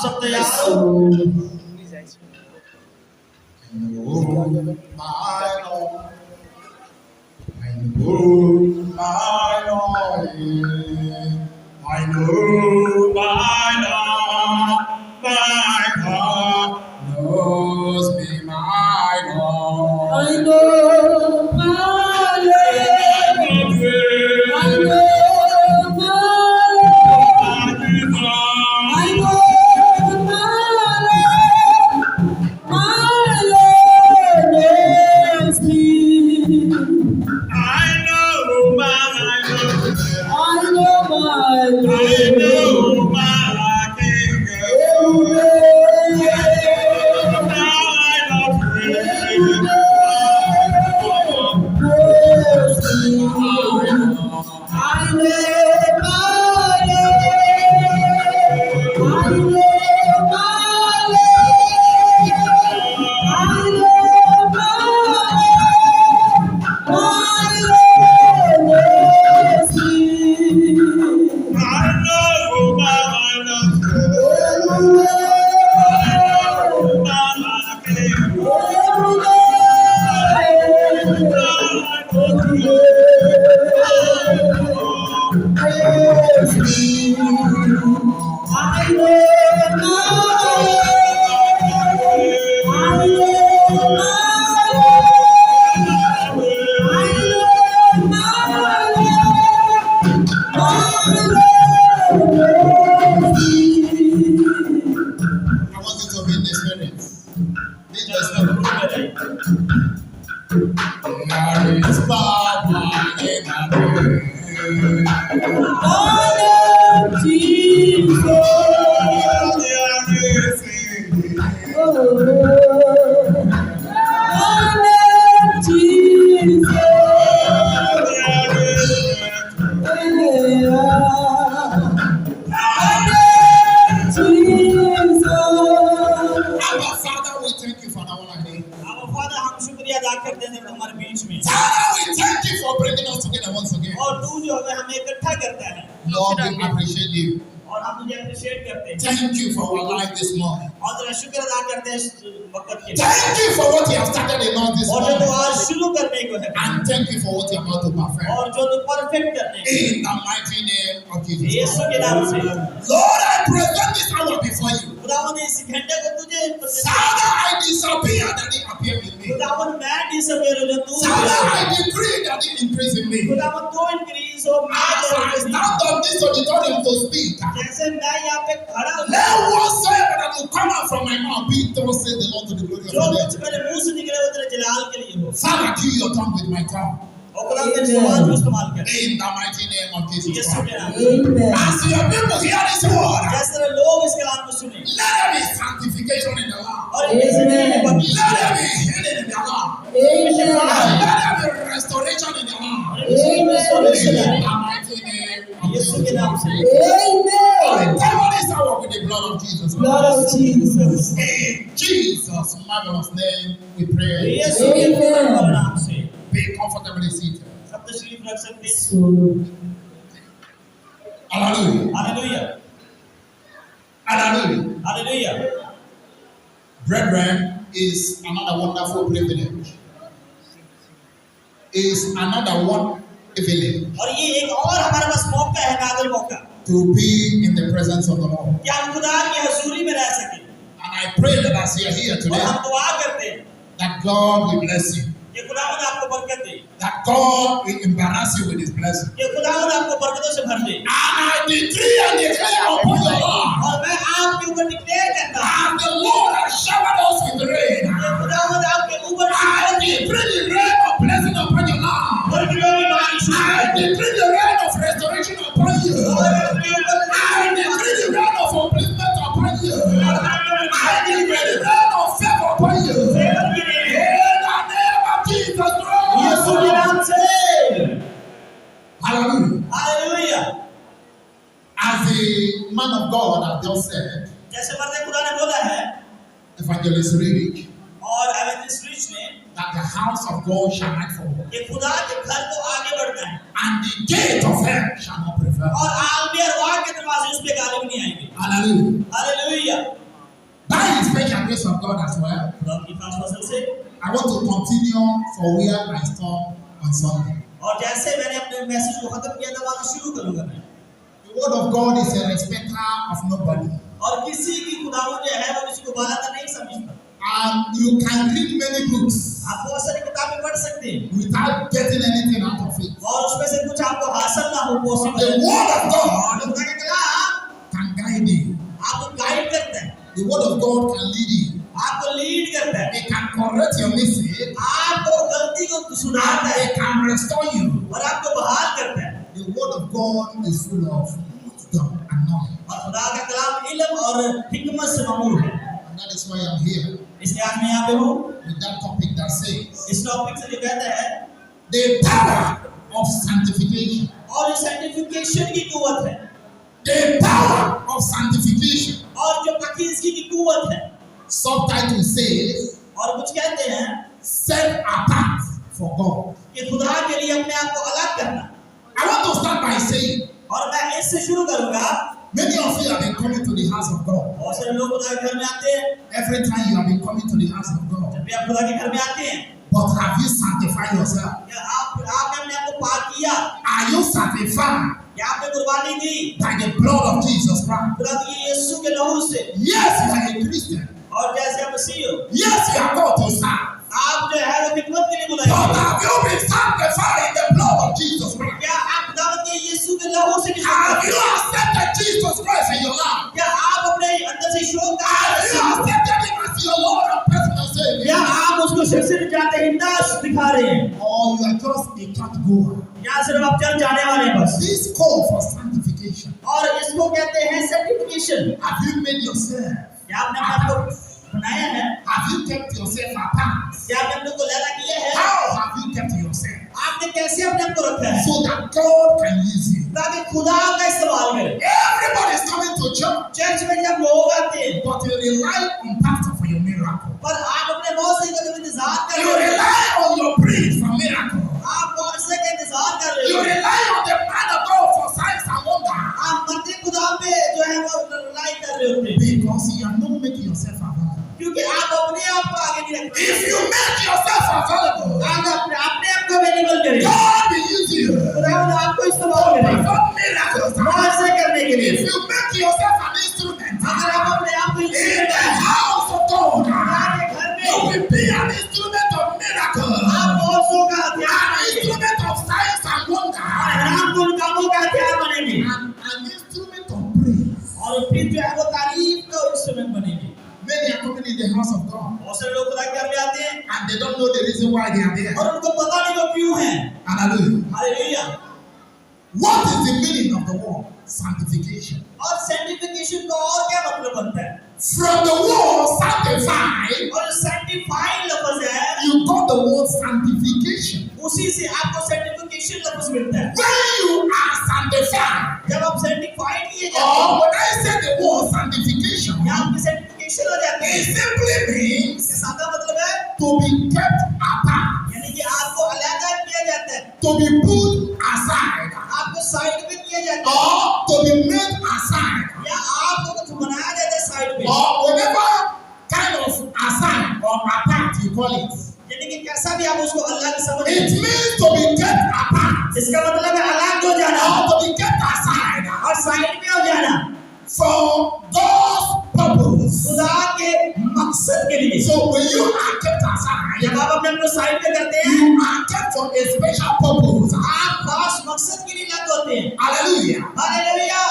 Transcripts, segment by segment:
सब तैयार हो? I know my Lord, my God knows me, my Lord. I know my Lord. I know my Lord. I know my Lord knows me. I know my Lord. I know my Lord. I know my King. Lord, we appreciate you. Thank you for our life this morning. Thank you for what you have started in us this morning. And thank you for what you are about to perfect. In the mighty name of Jesus. Lord, I present this hour before you. Father, I disappear that it appear in me. Father, I decree that it increase in me. As I stand on this auditorium to speak, let whatsoever that will come out from my mouth be thus said the Lord to the glory of your name. Father, kill your tongue with my tongue. In the mighty name of Jesus Christ. As your people hear this word, let there be sanctification in the land. Let there be healing in the land. Let there be restoration in the land. In the mighty name of Jesus Christ. I cover this hour with the blood of Jesus. Blood of Jesus. In Jesus' marvelous name we pray. Amen. Be comfortably seated. Hallelujah. Hallelujah. Hallelujah. Hallelujah. Brethren, is another wonderful privilege. Is another one privilege और ये एक और हमारे पास मौका है, नाज़िल मौका, to be in the presence of the Lord. कि हम खुदा की हज़ूरी में रह सकें. And I pray that as you are here और today, हम दुआ करते हैं that God will bless you. कि खुदावंद आपको बरकत दे, That God will embarrass you with His blessing. कि खुदावंद आपको बरकतों से भर दे. And I decree and declare upon your life, और मैं आपके ऊपर डिक्लेयर करता हूँ as the Lord has showered us with rain, कि खुदावंद आपके ऊपर I decree the rain of blessing upon your life. बरकतों की बारिश हो. I decree the rain of restoration upon you. I decree the rain of upliftment upon you. I decree the rain of favor upon you. In the name of Jesus यीशु के Christ. नाम से. Hallelujah. Hallelujah. As the man of God has just said, जैसे मर्द खुदा ने बोला है Evangelist Rick, और एवेंजलिस्ट रिच ने that the house of God shall not fall, कि खुदा के घर को आगे बढ़ता है and the gate of hell shall not prevail. well. और आलमी अरवाह के दरवाजे उस पे गालिब नहीं आएंगे। Hallelujah. Hallelujah. By the special grace of God as well, खुदा की खास फसल से I want to continue for where I stopped on Sunday. और जैसे मैंने अपने मैसेज को खत्म किया था वहां शुरू करूंगा मैं। The word of God is a respecter of nobody. और किसी की खुदावन जो है वो किसी को बालाता नहीं समझता। And you can read many books आप बहुत सारी किताबें पढ़ सकते हैं without getting anything out of it. और उसमें से कुछ आपको हासिल ना हो The possible. word of God खुदा का कलाम can guide you. आपको गाइड करता है, The word of God can lead you. आपको लीड करता है, It can correct your mistake आपको गलती को सुधारता and है it can restore you. और आपको बहाल करता है। The word of God is full of wisdom and knowledge. और खुदा का कलाम इल्म और हिकमत से ममूर है। And that is why I'm here इसलिए आज मैं यहाँ पे हूँ with that topic that says इस टॉपिक से जो कहता है the power of sanctification. और ये साइंटिफिकेशन की कुवत है The power of sanctification. और जो पाकीज़गी की कुवत है। Subtitle says और कुछ कहते हैं set apart for God. कि खुदा के लिए अपने आप को अलग करना। I want to start by saying और मैं इससे शुरू करूंगा। many of you have been coming to the house of God. बहुत सारे लोग खुदा के घर में आते हैं, Every time you have been coming to the house of God. जब भी आप खुदा के घर में आते हैं, But have you sanctified yourself? क्या आपने अपने आप को पाक किया? Are you sanctified क्या आपने कुर्बानी दी by the blood of Jesus Christ? खुदा की यीशु के लहू से? Yes, you are a Christian. और जैसे आप मसीह हो, Yes, you are called to serve. आप जो है वो खिदमत के लिए But बुलाए गए। have you been sanctified in the blood of Jesus Christ? क्या आप खुदावंद के यीशु के लहू से Have you accepted Jesus Christ in your life? क्या आप अपने अंदर से शोक का Have you accepted Him as your Lord and personal या Savior? आप उसको सिर से जाते हिंदा दिखा रहे हैं Or you are just a church goer? या सिर्फ आप चल जाने वाले हैं बस। This call for sanctification. और इसको कहते हैं certification. Have you made yourself? क्या आपने अपने आप को बनाया है? Have you kept yourself apart? क्या आपने अपने को लगा किया है? How have you kept yourself? आपने कैसे अपने आप को रखा है So that God can use you. ताकि खुदा का इस्तेमाल करे? Everybody is coming to church, church में जब लोग आते हैं but you rely on pastor for your miracle. पर आप अपने मौसे का जब इंतजार कर You रहे हैं, rely on your priest for miracle. आप मौसे का इंतजार कर रहे You हो, rely on the man of God for signs and wonders. आप मर्दी खुदा पे जो है वो रिलाई कर रहे होते हैं Because you are not making yourself available. क्योंकि आप अपने आप को आगे नहीं रखते। If you make yourself available, आप अपने आप को अवेलेबल करें, God will use you to खुदा आपको इस्तेमाल करे perform miracles. मौसे करने के लिए। If you make yourself an instrument अगर आप अपने आप को in the instrument house of God, खुदा के घर you में will be an instrument of miracle, आप मौसों का हथियार an बनेंगे instrument of signs and और wonders, हराम कुल कामों का हथियार बनेंगे and an instrument of praise. और फिर जो है वो तारीफ का इंस्ट्रूमेंट बनेंगे। Many are coming in the house of God बहुत सारे लोग खुदा के घर में आते हैं and they don't know the reason why they are there. और उनको पता नहीं वो क्यों है। Hallelujah. Hallelujah. What is the meaning of the word sanctification? और सैंटिफिकेशन का और क्या मतलब बनता है? From the word sanctify, और सैंटिफाइड लफ्ज है, you got the word sanctification. उसी से आपको सैंटिफिकेशन लफ्ज मिलता है। When you are sanctified, जब आप सैंटिफाइड किए जाते or हैं when I say the word sanctification, या आपकी सैंटिफिकेशन हो जाती है, it simply means इसका सादा मतलब है to be kept apart, यानी कि आपको अलग किया जाता है, to be put aside, आपको साइड में किया जाता है or to be made aside, या आपको कुछ बनाया जाता है साइड में, or whatever kind of aside or apart you call it. यानी कि कैसा भी आप उसको अलग समझ। It means to be kept apart, इसका मतलब है अलग हो जाना or to be kept aside और साइड में हो जाना for God's purpose. खुदा के मकसद के लिए। So when you are kept aside, जब आप अपने आप को साइड में करते हैं, you are kept for a special purpose. आप खास मकसद के लिए लग होते हैं। Hallelujah. Hallelujah.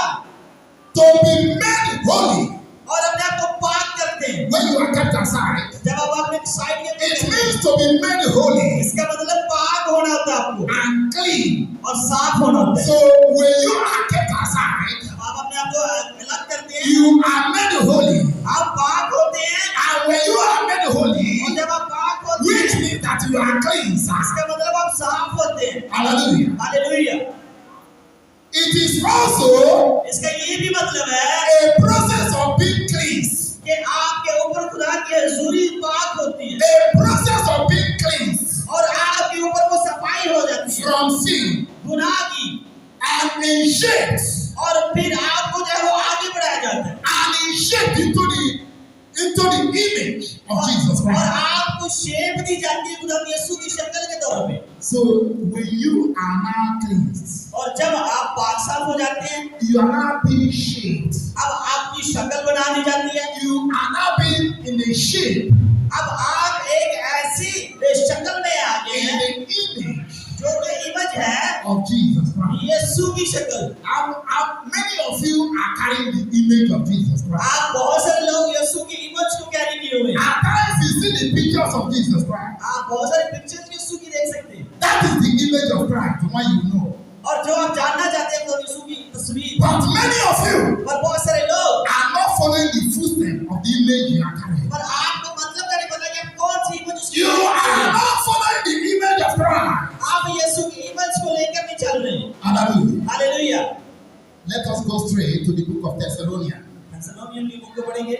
To be made holy और अपने आप को पाक करते हैं। when you are kept aside, जब आप अपने साइड में करते it हैं, means to be made holy इसका मतलब पाक होना होता है आपको and clean. और साफ होना होता है। So when you are kept aside, जब आप अपने आप को अलग करते हैं, you are made holy. आप पाक होते हैं And when you are made और holy, जब आप पाक होते which हैं, means that you are cleansed. इसका मतलब आप साफ होते हैं। Hallelujah. Hallelujah. It is also इसका ये भी मतलब है a process of being cleansed. कि आपके ऊपर खुदा की हजूरी पाक होती है A process of being cleansed और आपके ऊपर वो सफाई हो जाती है from sin. गुनाह की। And and in shaped. और फिर आपको जो है वो आगे बढ़ाया जाता है And in shaped into the image of Jesus और Christ. आपको शेप दी जाती है खुदा यीशु की शक्ल के तौर पे So when you are now cleansed, और जब आप पाक साफ हो जाते हैं you are now being shaped. अब आपकी शक्ल बना दी जाती है You are now being in a shape अब आप एक ऐसी शक्ल में आ गए in हैं the image जो कि इमेज है of Jesus Christ. यीशु की शक्ल Many of you are carrying the image of Jesus Christ. आप बहुत सारे लोग यीशु की इमेज को कैरी किए हुए हैं At times you see the pictures of Jesus Christ. आप बहुत सारे पिक्चर्स यीशु की देख सकते हैं That is the image of Christ, the one you know. और जो आप जानना चाहते हैं वो यीशु की तस्वीर But many of you और बहुत सारे लोग are not following the footsteps of the image you are carrying. पर आपको मतलब का नहीं पता कि आप कौन सी इमेज उसकी You are not following the image of Christ. आप यीशु की इमेज को लेकर नहीं चल रहे हैं Hallelujah. Hallelujah Let us go straight to the book of Thessalonians, Thessalonian की बुक को पढ़ेंगे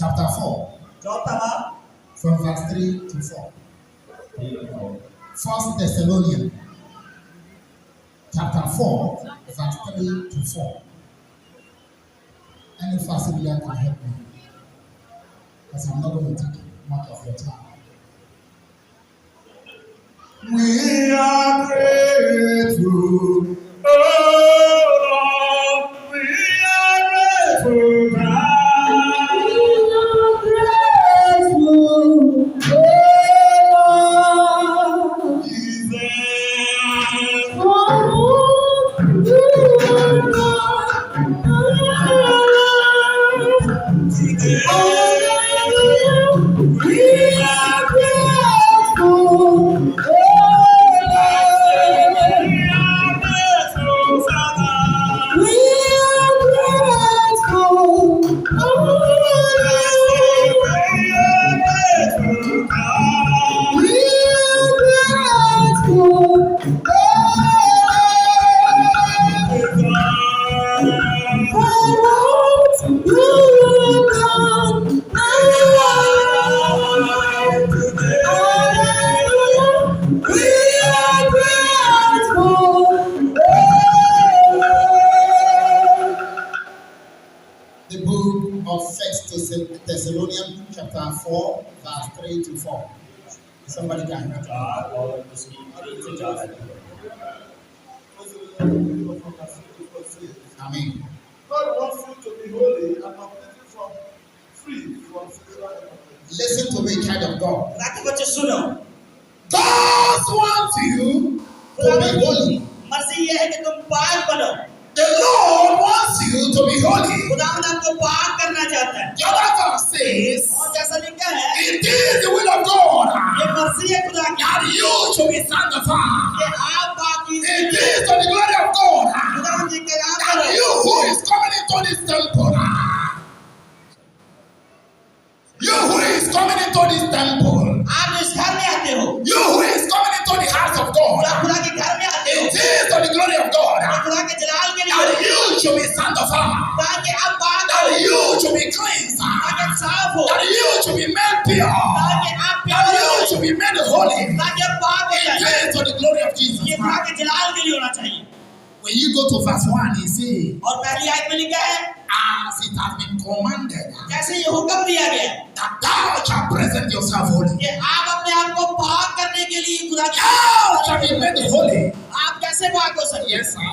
chapter 4, चौथा बाब from verse 3 to 4. First Thessalonians, chapter 4, verse 3 to 4. Any facility can help me, because I'm not going to take much of your time. We are grateful, oh Lord, we are grateful, God. The book of First Thessalonians, chapter 4, verse 3 to 4. Somebody can help. और उसकी 3 से 4 Amen. God wants you to be holy and completely free from sexual immorality. Listen to me, child of God. ताकि बच्चे सुनो God wants you to be holy. मर्जी ये है कि तुम पाक बनो The Lord wants you to be holy. खुदावंद आपको पाक करना चाहता है The other verse says, और जैसा लिखा है it is the will of God ये मर्जी है खुदा की that you should be sanctified. कि आप पाकी It is to the glory of God खुदावंद जी के नाम that पर you who is coming into this temple, you who is coming into this temple, आप इस घर में आते हो you who is coming into the house of जो God, खुदा के घर में आते हो it is to the glory of God खुदा के जलाल के that लिए you should be sanctified, ताकि आप पाक that हो you should be cleansed, ताकि आप साफ हो that you should be made pure, ताकि आप that प्यारे you हो should be made holy. ताकि आप पाक हो It जाए is to the glory of Jesus ये खुदा Christ. के जलाल के लिए होना चाहिए When you go to verse 1, he says, और पहली आयत में लिखा है as it has been commanded, जैसे ये हुक्म दिया गया that thou shalt present yourself holy. कि आप अपने आप को पाक करने के लिए खुदा की Thou shalt be made holy. आप कैसे पाक हो सकते Yes, sir.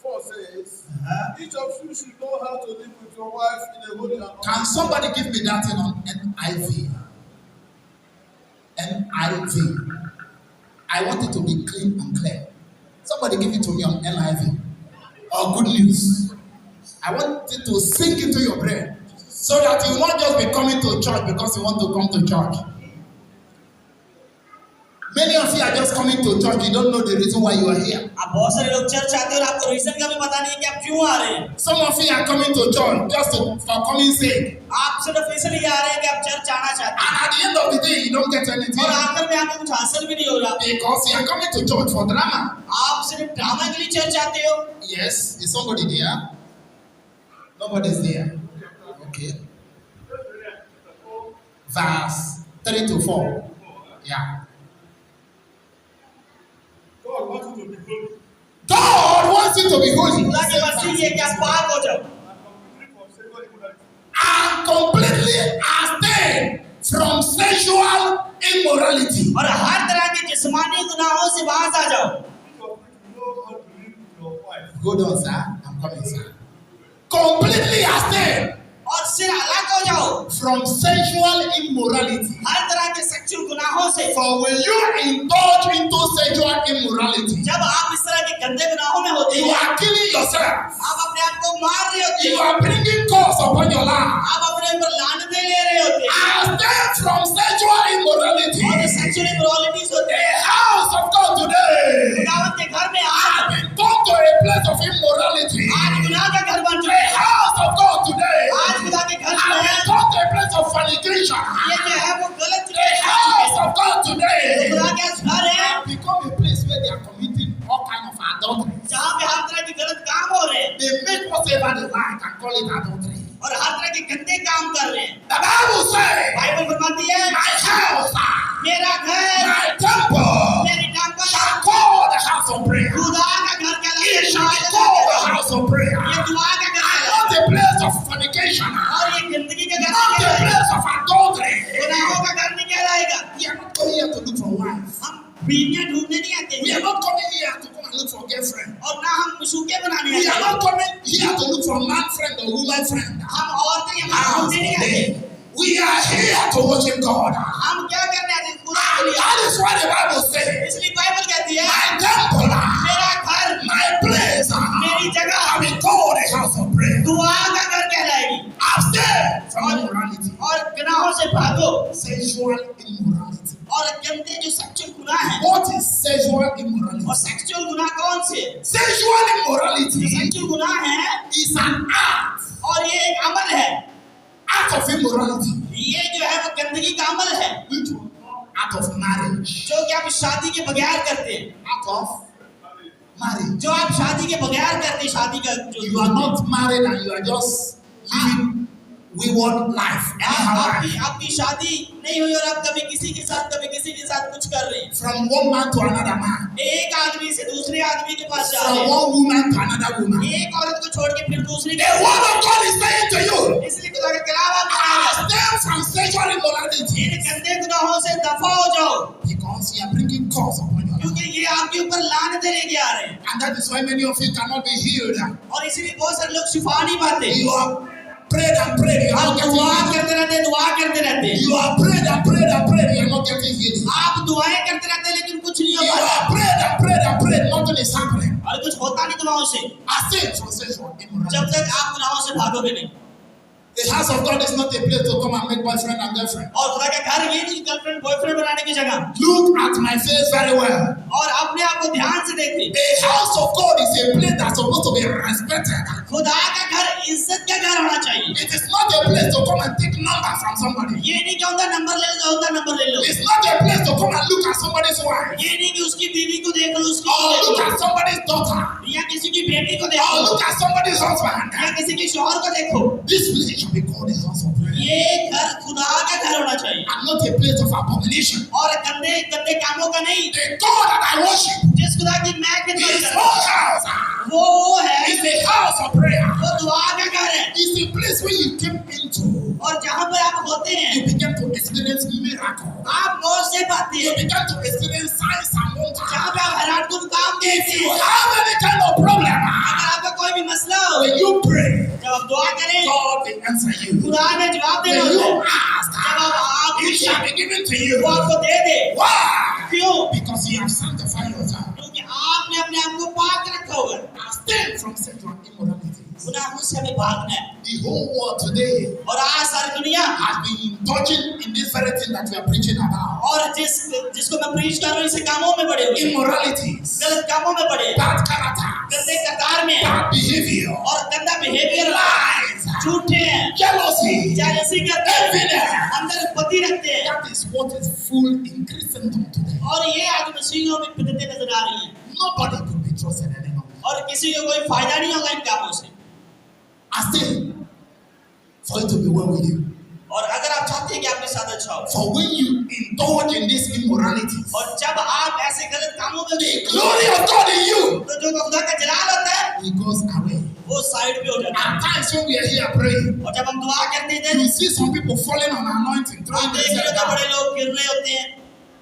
4 says, each of you should know how to live with your wife in a holy and Can honorable somebody give me that thing on NIV? NIV. I want it to be clean and clear. Somebody give it to me on NIV. Or good news. I want it to sink into your brain so that you will not just be coming to church because you want to come to church. Many of you are just coming to church, you don't know the reason why you are here. आप बहुत सारे लोग church आते हैं और आपको reason का भी पता नहीं है कि आप क्यों आ रहे हैं Some of you are coming to church just for coming sake. आप सिर्फ इसलिए आ रहे हैं कि आप चर्च आना चाहते And at the end of the day, you don't get हैं anything. और आखिर में आपको कुछ हासिल भी नहीं हो रहा Because you are coming to church for drama. आप सिर्फ ड्रामा के लिए चर्च आते हो Yes, is somebody there? Nobody's there. Okay. Verse 3 to 4. Yeah. God wants you to be holy. God mercy to be holy. खुदा की मर्जी ये कि आप पाक हो जाओ And completely abstain from sexual immorality. और हर तरह के जिस्मानी गुनाहों से बाहर आ जाओ Hold on, sir. I'm coming, sir. Completely abstain और सिर अलग हो जाओ from sexual immorality. हर तरह के सेक्सुअल गुनाहों से For when you indulge into sexual immorality, जब आप इस तरह के गंदे गुनाहों में होते you हैं are killing yourself. आप अपने आप को मार रहे होते You हैं are bringing curse upon your life. आप अपने ऊपर लानतें ले रहे होते हैं Abstain from sexual immorality. और जो सेक्सुअल इमोरलिटीज होते The हैं house of God today खुदावंद के घर में has आज been turned to a place of immorality. आज गुनाह का घर बन The चुका है house of God today आज खुदा के घर has में been है turned to a place of fornication. ये जो है वो गलत The चीज़ है house of God today खुदा के घर है has become a place where they are committing all kind of adultery. जहाँ पे हर तरह के गलत काम हो रहे हैं They make whatever they like and call it adultery. और हर तरह के गंदे काम कर रहे हैं The Bible says, बाइबल फरमाती है my house, मेरा घर my temple मेरी temple shall call the house of prayer. खुदा का घर It shall be कहलाएगा called the house of prayer. ये दुआ का घर And है not a place of fornication. और ये जिंदगी का घर Not नहीं a कहलाएगा place of adultery. गुनाहों का घर नहीं कहलाएगा We are not coming here to look for wives. हम बीवियां ढूंढने नहीं आते We हैं are not coming here to come and look for girlfriend. और ना हम मशूके बनाने We are आते हैं not coming here to look for man friend or woman friend. हम औरतें यहाँ As ढूंढने नहीं आते today, we are here to worship God. हम क्या करने आते हैं खुदा के And लिए that is why the Bible says, इसलिए बाइबल कहती है my temple, मेरा घर my place, मेरी जगह shall be called a house of prayer. दुआ का घर कहलाएगी Abstain from immorality, और गुनाहों से भागो sexual immorality. और गंदे जो सेक्सुअल गुनाह है What is sexual immorality? और सेक्सुअल गुनाह कौन से Sexual जो immorality सेक्सुअल गुनाह है is an act, और ये एक अमल है act of immorality, ये जो है वो गंदगी का अमल है which was act of marriage, जो कि आप शादी के बगैर करते हैं act of marriage. जो आप शादी के बगैर करते हैं शादी का जो You are not married and you are just living wayward life. Anyhow, आपकी शादी नहीं हुई और आप कभी किसी के साथ कुछ कर रहे हैं from one man to another man, एक आदमी से दूसरे आदमी के पास जा from रहे हैं one woman to another woman. एक औरत को छोड़ के फिर दूसरी The word of God is saying to you, इसलिए खुदा का कलाम आप abstain from sexual immorality, इन गंदे गुनाहों से दफा हो जाओ because you are bringing curse upon your life. क्योंकि ये आपके ऊपर लानतें लेके आ रहे हैं And that is why many of you cannot be healed. और इसीलिए बहुत सारे लोग शिफा नहीं पाते You are prayed and prayed, you are आप not getting दुआ healed. करते रहते हैं You are prayed and prayed and prayed, you are not getting healed. आप दुआएं करते रहते हैं लेकिन कुछ नहीं You हो पाता are prayed and prayed and prayed, nothing is happening. और कुछ होता नहीं दुआओं से Abstain from sexual जब immorality. तक आप गुनाहों से भागोगे नहीं The house of God is not a place to come and make boyfriend and girlfriend. और खुदा का घर ये नहीं गर्लफ्रेंड बॉयफ्रेंड बनाने की जगह Look at my face very well. और अपने आप को ध्यान से देखिए The house of God is a place that's supposed to be respected. खुदा का घर इज्जत का घर होना चाहिए It is not a place to come and take number from somebody. ये नहीं कि उनका नंबर ले लो उनका नंबर ले लो It's not a place to come and look at somebody's wife. ये नहीं कि उसकी बीवी को देख लो उसकी Or look at somebody's daughter. या किसी की बेटी को Or देखो look at somebody's husband. या किसी के शौहर को देखो This place should be called a house of prayer. ये घर खुदा का घर होना चाहिए And not a place of abomination. और गंदे गंदे कामों का नहीं The God that I worship, जिस खुदा की मैं खिदमत His करता own house, वो है is a house of prayer. वो दुआ का घर है It's a place where you came into. और जहाँ पर आप होते हैं You began to experience miracles. आप मौज से पाते You हैं began to experience signs and wonders. जहाँ पे आप हैरानकुन काम If देखते you हैं have any kind of problem, अगर आपका कोई भी मसला हो when you pray, जब आप दुआ करें God will answer you. खुदा ने जवाब देना When होता you है ask, जब आप it shall be given to you. वो आपको दे दे Why? क्यों Because you have sanctified yourself. क्योंकि आपने अपने आप को पाक रखा हुआ है Abstain from sexual immorality. गुनाहों से हमें भागना है The whole world today और आज सारी दुनिया has been indulging in this very thing that we are preaching about. और जिसको मैं प्रीच कर रहा हूँ इसे कामों में पड़े हुए हैं। Immoralities, गलत कामों में पड़े हैं, bad character, गंदे करतार में हैं, bad behavior, और गंदा बिहेवियर lies, झूठे हैं jealousy, जेलसी करते हैं envy. अंदर पति रखते हैं That is what is full in Christendom today. और ये आज मसीहियों में फितरतें नजर आ रही हैं Nobody could be trusted anymore. और किसी को कोई फायदा नहीं होगा इन कामों से Abstain for it to be well with you. और अगर आप चाहते हैं कि आपके साथ अच्छा हो, For when you indulge in this immorality, और जब आप ऐसे गलत कामों में the glory of God in you, तो जो खुदा का जलाल होता है it goes away. वो साइड पे हो जाता है। At times when we are here praying, और जब हम दुआ करते थे you see some people falling on anointing, आप throwing देख रहे themselves हो तो down. बड़े लोग गिर रहे होते हैं,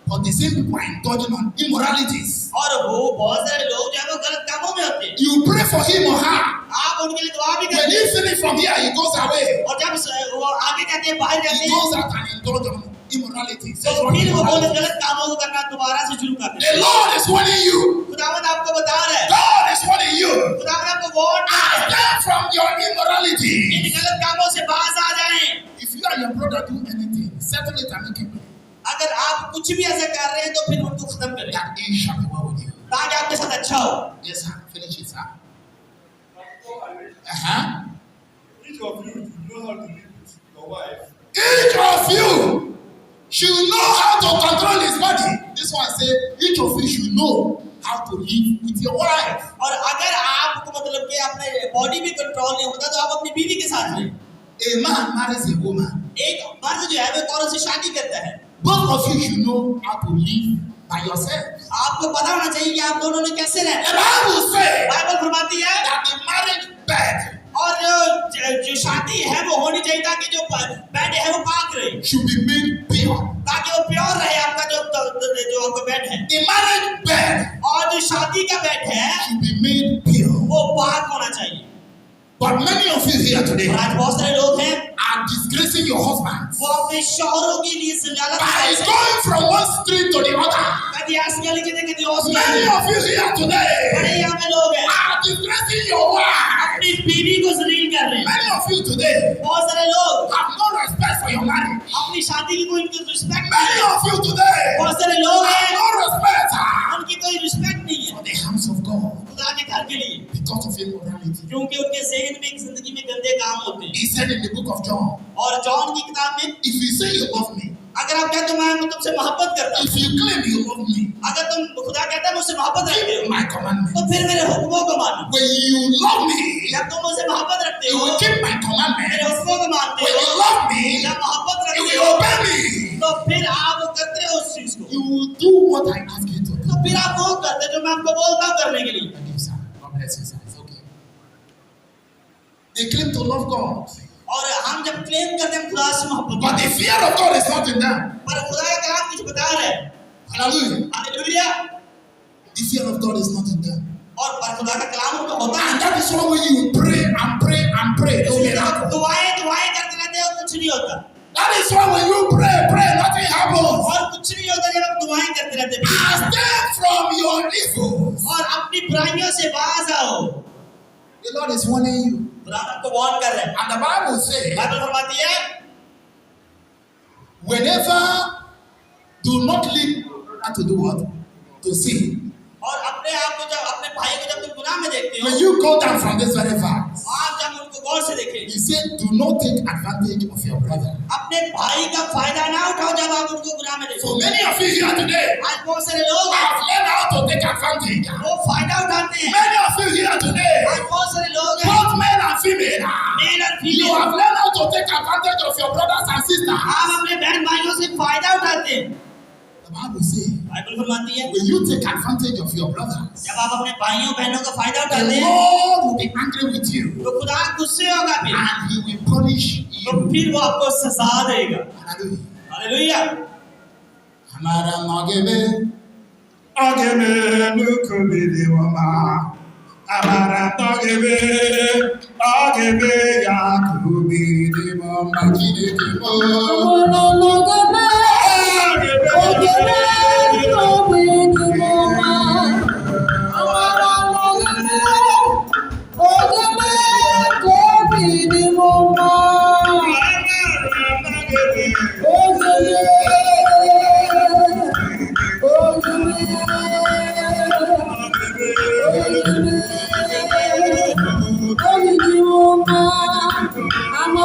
But the same people are indulging on immoralities. और वो बहुत सारे लोग जो है वो गलत कामों में होते हैं। You pray for him or her. आप उनके लिए दुआ भी When करते he हैं, finish from here, he goes away. और जब वो आगे जाते हैं, बाहर जाते He हैं, goes out and indulge on immorality. तो Sexual फिर वो immorality. गलत कामों को करना दोबारा से शुरू करते The हैं। Lord is warning you. खुदावंद आपको बता रहा है, God is warning you. खुदावंद आपको वार्न कर रहा है, Stand from your immorality. इन गलत कामों से बाज आ जाएं। If you and your brother do anything, settle it and make it. अगर आप कुछ भी ऐसा कर रहे हैं तो फिर उनको खत्म करें, That it shall be well with you. ताकि आपके साथ अच्छा हो। Yes, sir. Finish it, sir. Each of you should know how to live with your wife. Each of you should know how to control his body. This one say, each of you should know how to live with your wife. और अगर आपको मतलब कि अपने body में control नहीं होता तो आप अपनी बीवी के साथ रहें। A man marries a woman. एक मर्द जो है वो एक औरत से शादी करता है, Both of you should know how to live by yourself. आपको पता होना चाहिए कि आप दोनों ने कैसे The रहना है। Bible says बाइबल फरमाती है that the marriage bed और जो शादी है वो होनी चाहिए ताकि जो बेड है वो पाक रहे, should be made pure. ताकि वो प्योर रहे आपका जो आपका बेड है, The marriage bed और जो शादी का बेड है should be made pure. वो पाक होना चाहिए। But many of you here today और आज बहुत सारे लोग हैं are disgracing your husbands वो अपने शौहरों के लिए संजालत by going from one street to the other. कभी ऐसी गली के कभी उस Many गली, of you here today बड़े यहाँ पे लोग हैं are disgracing your wife. अपनी बीवी को जलील कर रहे हैं। Many of you today बहुत सारे लोग have no respect for your marriage. अपनी शादी की कोई उनकी रिस्पेक्ट नहीं Many है। of you today बहुत सारे लोग have हैं no respect उनकी कोई रिस्पेक्ट नहीं है for the house of God खुदा के घर के लिए, because of immorality. क्योंकि उनके ज़हन में जिंदगी में गंदे काम होते हैं। He said in the book of John, और जॉन की किताब में if you say you love me, अगर आप कहते हो मैं तुमसे मोहब्बत करता हूँ, if you claim you love me, अगर तुम खुदा कहता है मुझसे मोहब्बत रखते keep हो my commandments. तो फिर मेरे हुक्मों को मानो। When you love me, जब तुम मुझसे मोहब्बत रखते you हो will keep my मेरे commandments. हुक्मों को मानते When हो, you love me, जब मोहब्बत you रखते will हो obey me. तो फिर आप वो करते हो उस चीज को, You will do what I ask you to do. तो फिर आप वो करते हो जो मैं आपको बोलता हूँ करने के लिए। Thank you, sir. God bless you, sir. It's okay. They claim to love God, और हम जब क्लेम करते हैं खुदा से मोहब्बत, but the fear of God is not in them. पर खुदा का कलाम कुछ बता रहा है। Hallelujah. Hallelujah. The fear of God is not in them. और पर खुदा का कलाम उनको होता And है, that is why when you pray and pray and pray, no miracle. दुआएं करते रहते हो, कुछ नहीं होता। That is why when you pray, nothing happens. और कुछ नहीं होता जब आप दुआएं करते रहते हो। Stand from your evils. और अपनी बुराइयों से बाज आओ। The Lord is warning you. खुदा आपको वार्न कर रहा है। And the Bible says, Bible फरमाती है whenever do not lead to do what? To sin. और अपने आप को जब अपने भाई को जब तुम गुनाह में देखते हो, When you go down from this very verse, आप जब उनको गौर से देखें, he said, do not take advantage of your brother. अपने भाई का फायदा ना उठाओ जब आप उनको गुनाह में देखो। So many of you here today आज बहुत सारे लोग हैं have learned how to take advantage. वो फायदा उठाते हैं। Many of you here today, आज बहुत सारे लोग हैं both male and female, male और you female, have learned how to take advantage of your brothers and sisters. आप अपने बहन भाइयों से फायदा उठाते हैं। The Bible says, बाइबल फरमाती है when you take advantage of your brothers, जब आप अपने भाइयों बहनों का फायदा the उठाते हैं Lord will be angry with you तो खुदा गुस्से होगा फिर, and he will punish तो you. फिर वो आपको सजा देगा। Hallelujah. हालेलुया। हमारा आगे में लुकबीदी वमा हमारा आगे में याकूबीदी वमा किने की मो I'm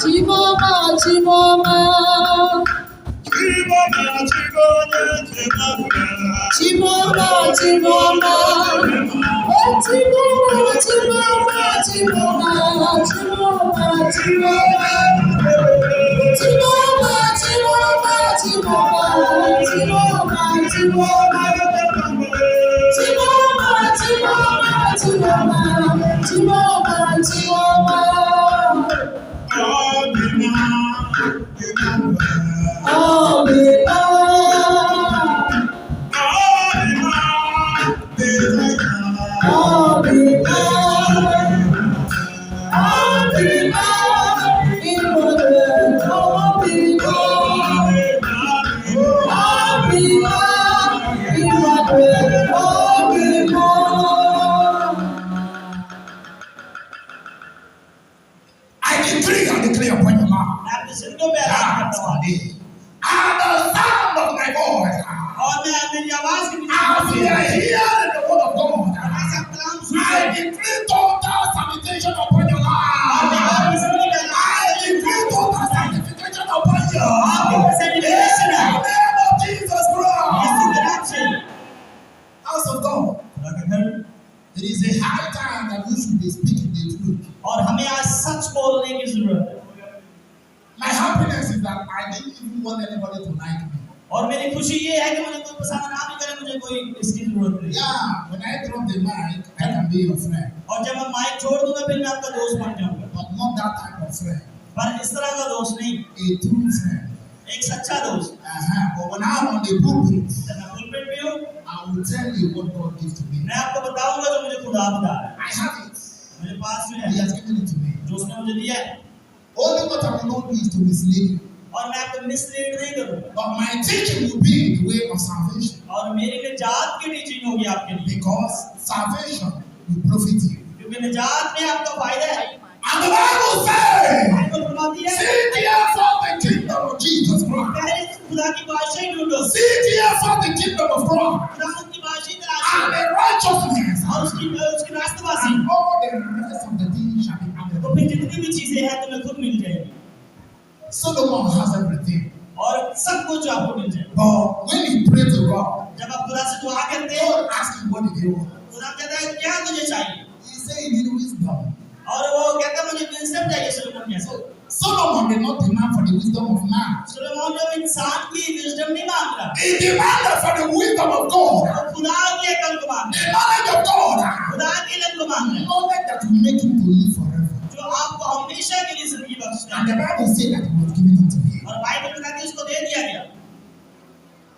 Chimoma, Chimoma, Chimoma, Chimoma, oh Chimoma, Chimoma, Chimoma, Chimoma, Chimoma, Chimoma, Chimoma, Chimoma, Chimoma, Chimoma, Chimoma, Chimoma, I decree and declare upon your mouth. मैं अपने सिद्धों पे ऐलान करता हूँ And the sound of my voice. और मैं मेरी आवाज की As we are hearing the word of God, ऐसा कलाम सुन I decree total sanitation upon your life. आपने आपकी जिंदगी में I decree total sanctification upon you. आपके ऊपर sanctification है। In the name of Jesus Yeshu Christ. के नाम से House of God. It is a high time that we should be speaking the truth. और हमें आज सच बोलने की जरूरत है My happiness is that I didn't even want anybody to like me. और मेरी खुशी ये है कि मुझे कोई पसंद ना भी करे मुझे कोई इसकी जरूरत नहीं Yeah, when I drop the mic, I can be your friend. और जब मैं माइक छोड़ दूंगा फिर मैं आपका दोस्त बन जाऊंगा But not that type of friend. पर इस तरह का दोस्त नहीं A true friend. एक सच्चा दोस्त But when I'm on the pulpit, जब मैं पुलपिट भी हूँ I will tell you what God gives to me. मैं आपको बताऊंगा जो मुझे खुदा बता रहा है I have it. मेरे पास जो है He has given it to me. जो उसने मुझे दिया है Only what I will not do is to mislead you. और मैं आपको मिसलीड नहीं करूंगा But my teaching will be the way of salvation. और मेरी निजात की टीचिंग होगी आपके लिए Because salvation will profit you. क्योंकि निजात में आपका फायदा है And the Bible says, Bible फरमाती है seek therefore the kingdom of Jesus Christ. पहले खुदा की बादशाही ढूंढो Seek therefore the kingdom of God. खुदा की बादशाही And तलाशो the righteousness. और उसकी रास्तबाजी And all the rest of the things shall be added. तो फिर जितनी भी चीजें हैं तुम्हें खुद मिल जाएगी Solomon has everything. और सब कुछ आपको मिल जाएगा But when he prayed to God, जब आप खुदा से दुआ करते हो God asked him what did he want. खुदा कहता है क्या तुझे चाहिए He said he needed wisdom. और वो कहता है मुझे विजडम चाहिए सुलेमान कैसे Solomon did not demand for the wisdom of man. Suleman जब इंसान की विजडम नहीं मांग रहा He demanded for the wisdom of God. वो खुदा की अकल को मांग The रहा knowledge of God. है खुदा की इल्म को मांग The रहा knowledge that will make him to live forever. है जो आपको हमेशा के लिए जिंदगी बख्शता And है the Bible said that he was given it to him. और बाइबल में कहती है उसको दे दिया गया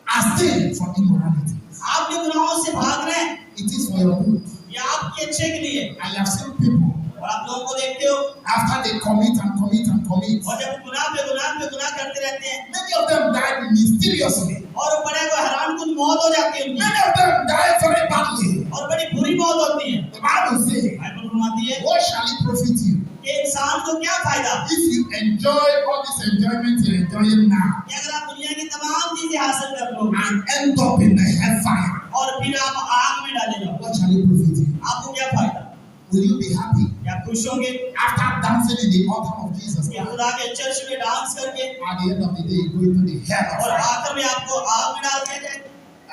Abstain from immorality. आपने गुनाहों से भाग रहे हैं It is for your good. ये आपके अच्छे के लिए I have seen people और आप लोगों को देखते हो after they commit and commit and commit. और जब गुनाह पे गुनाह करते रहते हैं Many of them died mysteriously. और बड़े को हैरान कुछ मौत हो जाती है उनकी Many of them died very badly. और बड़ी बुरी मौत होती है The Bible says, बाइबल फरमाती है what shall it profit you कि इंसान को क्या फायदा if you enjoy all this enjoyment you're enjoying now कि अगर आप दुनिया की तमाम चीजें हासिल कर लो and end up in the hellfire? और फिर आप आग में डाले जाओ What shall it profit you? आपको क्या फायदा Will you be happy क्या खुश होंगे after dancing in the altar of Jesus कि Christ? खुदा के चर्च में डांस करके At the end of the day, go into the hell of और fire. आखिर में आपको आग में डाल दिया जाए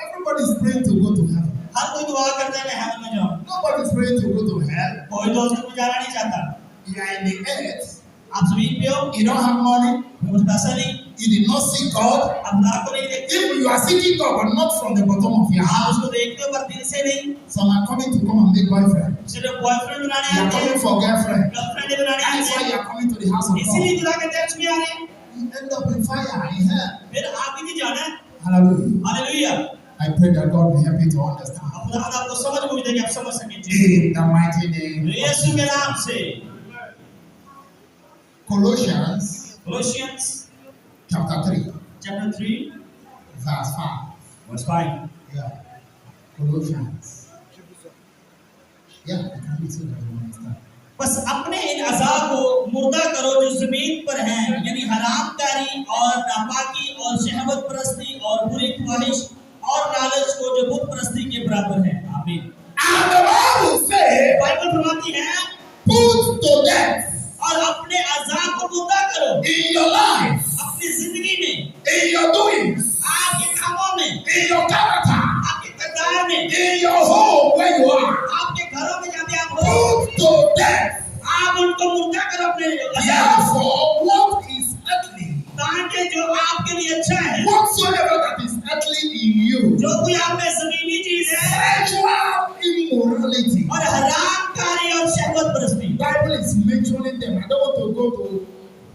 Everybody is praying to go to heaven. हर कोई दुआ करता है मैं हेवन में जाऊं Nobody is praying to go to hell. कोई तो उसको जाना नहीं चाहता You are in the earth. आप जमीन पे हो You don't have money. कुछ पैसा नहीं You did not seek God. आप खुदा को नहीं देखते If you are seeking God, but not from the bottom of your आप heart, उसको देखते हो पर दिल से नहीं some are coming to come and make boyfriend. सिर्फ बॉयफ्रेंड बनाने You are आते हैं coming for girlfriend. गर्लफ्रेंड बनाने That is आते why हैं you are coming to the house of God. इसीलिए खुदा के चर्च में आ रहे हैं You end up in fire, in hell. फिर आप भी नहीं जाना है Hallelujah. Hallelujah I pray that God will help you to understand. अब खुदा आपको समझ में दे कि आप समझ सकें In the mighty name. यीशु के नाम से Colossians Colossians chapter 3, chapter 3 verse 5. verse 5 Yeah. Colossians. Yeah, I can read so that you understand. बस अपने इन अज़ा को मुर्दा करो जो जमीन पर हैं यानी हरामकारी और नापाकी और शहवत परस्ती और बुरी ख्वाहिश और लालच को जो बुत परस्ती के बराबर है आमीन And the Bible says, Bible फरमाती है put to death और अपने अज़ा को मुर्दा करो in your life, अपनी जिंदगी में, in your doings, आपके कामों में, in your character, आपके किरदार में, in your home where you are. आपके घरों में जहाँ भी आप हो, Put to death. आप उनको मुर्दा करो अपने Therefore, what is earthly, ताकि जो आपके लिए अच्छा है, whatsoever that is earthly in you, जो कोई आप में जमीनी चीज है sexual immorality. और हरामकारी और शहवत परस्ती, Bible is mentioning them. I don't want to go to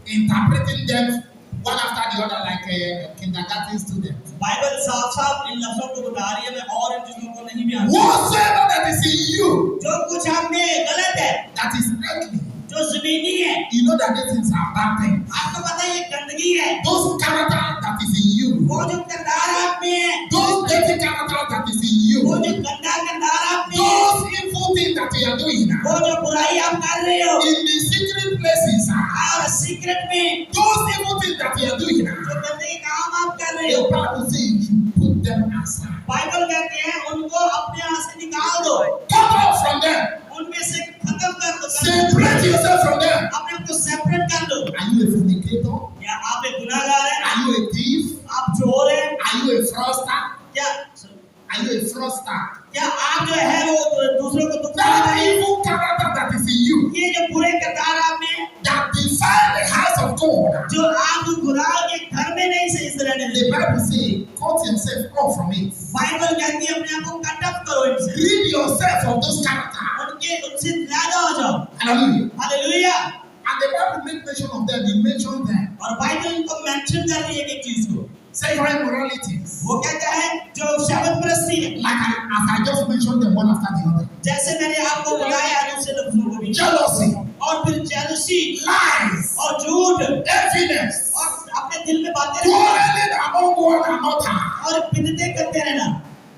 interpreting them one after the other like a kindergarten student. Bible साफ-साफ इन लफ्जों को बता रही है, मैं और इन चीजों को नहीं बयान Whatsoever that is in you, जो कुछ आप में गलत है, that is earthly, जो जमीनी है, you know that these things are bad things. आपको पता है ये गंदगी है, Those character that is in you, वो जो किरदार आप में है, those dirty character that is in you, वो जो गंदा किरदार आप में है, those evil things that you are doing वो जो बुराई आप कर रहे हो in the secret places, और सीक्रेट में those evil things that you are doing, जो गंदे काम आप कर रहे हो, the Bible says you put them aside. Bible कहते हैं उनको अपने यहाँ से निकाल दो, Cut off from them. उनमें से खत्म कर दो, Separate yourself from them. अपने आप को सेपरेट कर दो। Are you a fornicator? या आप एक गुनाहगार हैं, Are you a thief? आप चोर हैं, Are you a fraudster? क्या Are you a fraudster? क्या आप जो है वो दूसरों को दुख That देते हैं? evil character that is in you, ये जो बुरे किरदार आप में हैं, that defile the house of God. जो आप खुदा के घर में नहीं सही से रहने The देते, Bible says, cut yourself off from it. Bible कहती है अपने आप को कट ऑफ करो इनसे, Rid yourself of those character. उनसे ज्यादा हो जाओ। Hallelujah. Hallelujah. And the Bible make mention of them. He mentioned them. और बाइबल इनको मेंशन कर रही है एक चीज को, Sexual immoralities. वो कहता है जो शहवत परस्ती है, As I just mentioned them one after the other. जैसे मैंने आपको बुलाया दूसरे लफ्जों को भी, Jealousy, और फिर जेलसी lies, और झूठ enviness, और अपने दिल में बातें रखना quarreling among one another. और बिदतें करते रहना।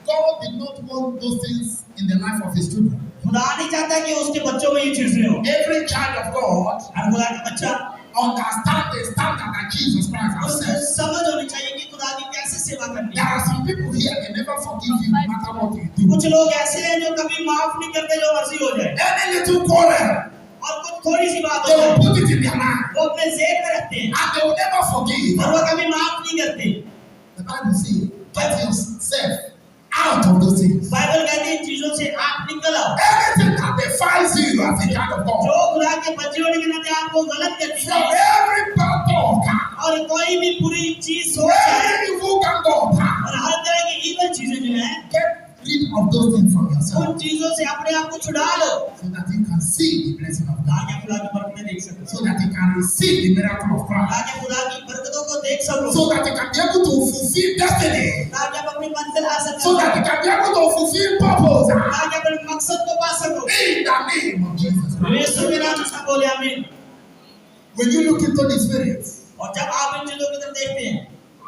God did not want those things in the life of His children. खुदा नहीं चाहता कि उसके बच्चों में ये चीजें हो। Every child of God हर खुदा का बच्चा understand the standard that Jesus Christ has उसको set. समझ होनी चाहिए कि खुदा की कैसे सेवा करनी There है। are some people here they never forgive you no matter what you do. कुछ लोग ऐसे हैं जो कभी माफ नहीं करते जो मर्जी हो जाए, Any little quarrel, और कुछ थोड़ी सी बात they हो will जाए put it in their mind वो अपने जेब में रखते हैं and they will never forgive. और वो कभी माफ नहीं करते। The Bible says, get yourself out of those things. Bible कहती है इन चीजों से आप निकल आओ, Anything that defiles you as a child of जो God, खुदा के बच्चे होने के नाते आपको गलत करती from है every part of और कोई भी बुरी चीज सोच है every evil gang of और हर तरह की इवल चीजें जो है, get rid of those things from yourself उन चीजों से अपने आप को छुड़ा लो so that you can see the blessing of God, ताकि खुदा की बरकतें देख सको, so that you can receive the miracle of Christ, ताकि खुदा की बरकतों को देख सको, so that you can be able to fulfill destiny, ताकि आप अपनी मंजिल हासिल so that you कर can be able to fulfill purpose ताकि अपने मकसद को पा सको। in the name of Jesus Christ. यीशु के नाम से बोले आमीन। When you look into the Spirit, और जब आप इन चीजों की तरफ देखते हैं,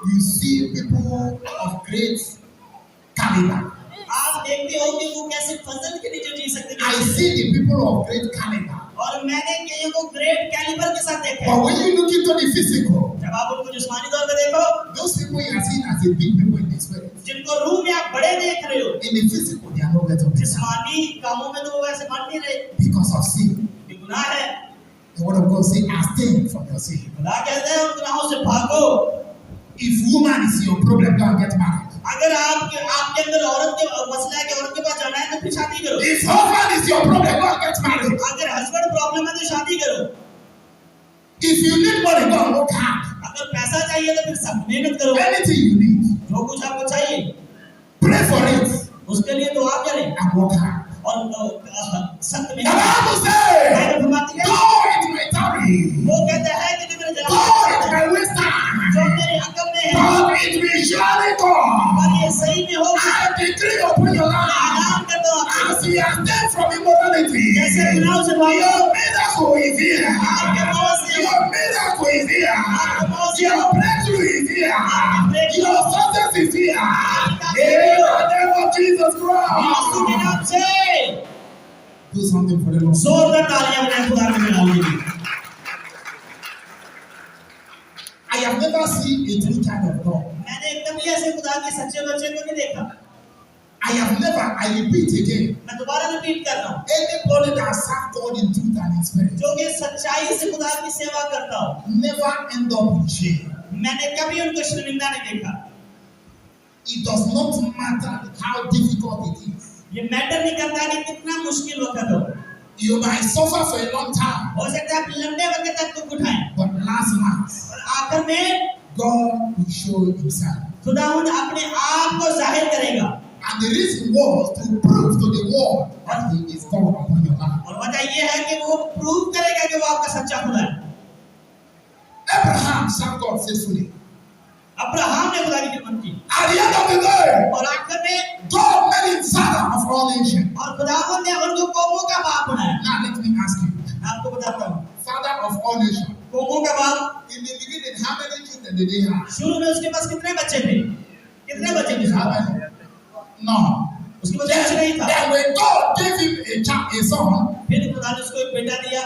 you see people of great caliber. आप देखते हो कि वो कैसे फजल के नीचे जी सकते I हैं, see the people of great caliber. और मैंने कईयों को ग्रेट कैलिबर के साथ देखा But है। when you look into the physical, जब आप उनको जिस्मानी तौर पे देखो, those people you are seeing as the big people in the Spirit, जिनको रूह में आप बड़े देख रहे हो, in the physical, they are nowhere to be found जिस्मानी कामों में तो वो वैसे बन नहीं रहे, because of sin. ये गुनाह है। The word of God says, abstain from your sin. खुदा कहते हैं उन गुनाहों से भागो। If woman is your problem, don't get married. अगर आपके अंदर औरत के मसला है कि औरत के पास जाना है तो फिर शादी करो। If husband is your problem, don't get married. अगर हस्बैंड प्रॉब्लम है तो शादी करो। If you need money, go and work hard. अगर पैसा चाहिए तो फिर सब मेहनत करो। Anything you need, जो कुछ आपको चाहिए pray for it उसके लिए दुआ करें and work hard. और सख्त The मेहनत Bible says, बाइबल फरमाती है, though it may tarry, वो कहते हैं कि जो मेरे though it जवाब may waste जो time, मेरे अकल में है but it will surely come. और ये सही में होगा। I decree upon your life, ऐलान कर दो आप, as he has done from immorality, जैसे गुनाहों से भागो, your miracle is here. आपके मौत से Your miracle is here. Your breakthrough is here. Your success is here. In the name of Jesus यीशु के Christ. नाम से Do something for the Lord. जोरदार तालियां बजाएं खुदा के नाम के लिए। I have never seen a true child of God. मैंने कभी ऐसे खुदा के सच्चे बच्चे को नहीं देखा। I repeat again, मैं दोबारा रिपीट कर रहा हूँ, anybody that serves God in truth and in spirit जो कि सच्चाई से खुदा की सेवा करता हो, never end up in shame. मैंने कभी उनको शर्मिंदा नहीं देखा। It does not matter how difficult it is. ये मैटर नहीं करता कि कितना मुश्किल वक्त हो, You might suffer for a long time, हो सकता है आप लंबे वक्त तक दुख उठाएं, but last, और आखिर में God will show himself. खुदावंद अपने आप को जाहिर करेगा। And the reason was to prove to the world that he is God upon your life. और वजह ये है कि वो प्रूव करेगा कि वो आपका सच्चा खुदा है। Abraham served God faithfully. Abraham ने खुदा की खिदमत की, At the end of the day, और आखिर में God made him father of all nations. और खुदावंद ने उनको कौमों का बाप बनाया। Now let me ask you, मैं आपको बताता हूँ, father of all nations. कौमों का बाप, In the beginning, how many children did he have? शुरू में उसके पास कितने बच्चे थे? कितने बच्चे थे? How many? No. उसके पास कुछ नहीं था। Then when God gave him a son, फिर खुदा ने उसको एक बेटा दिया,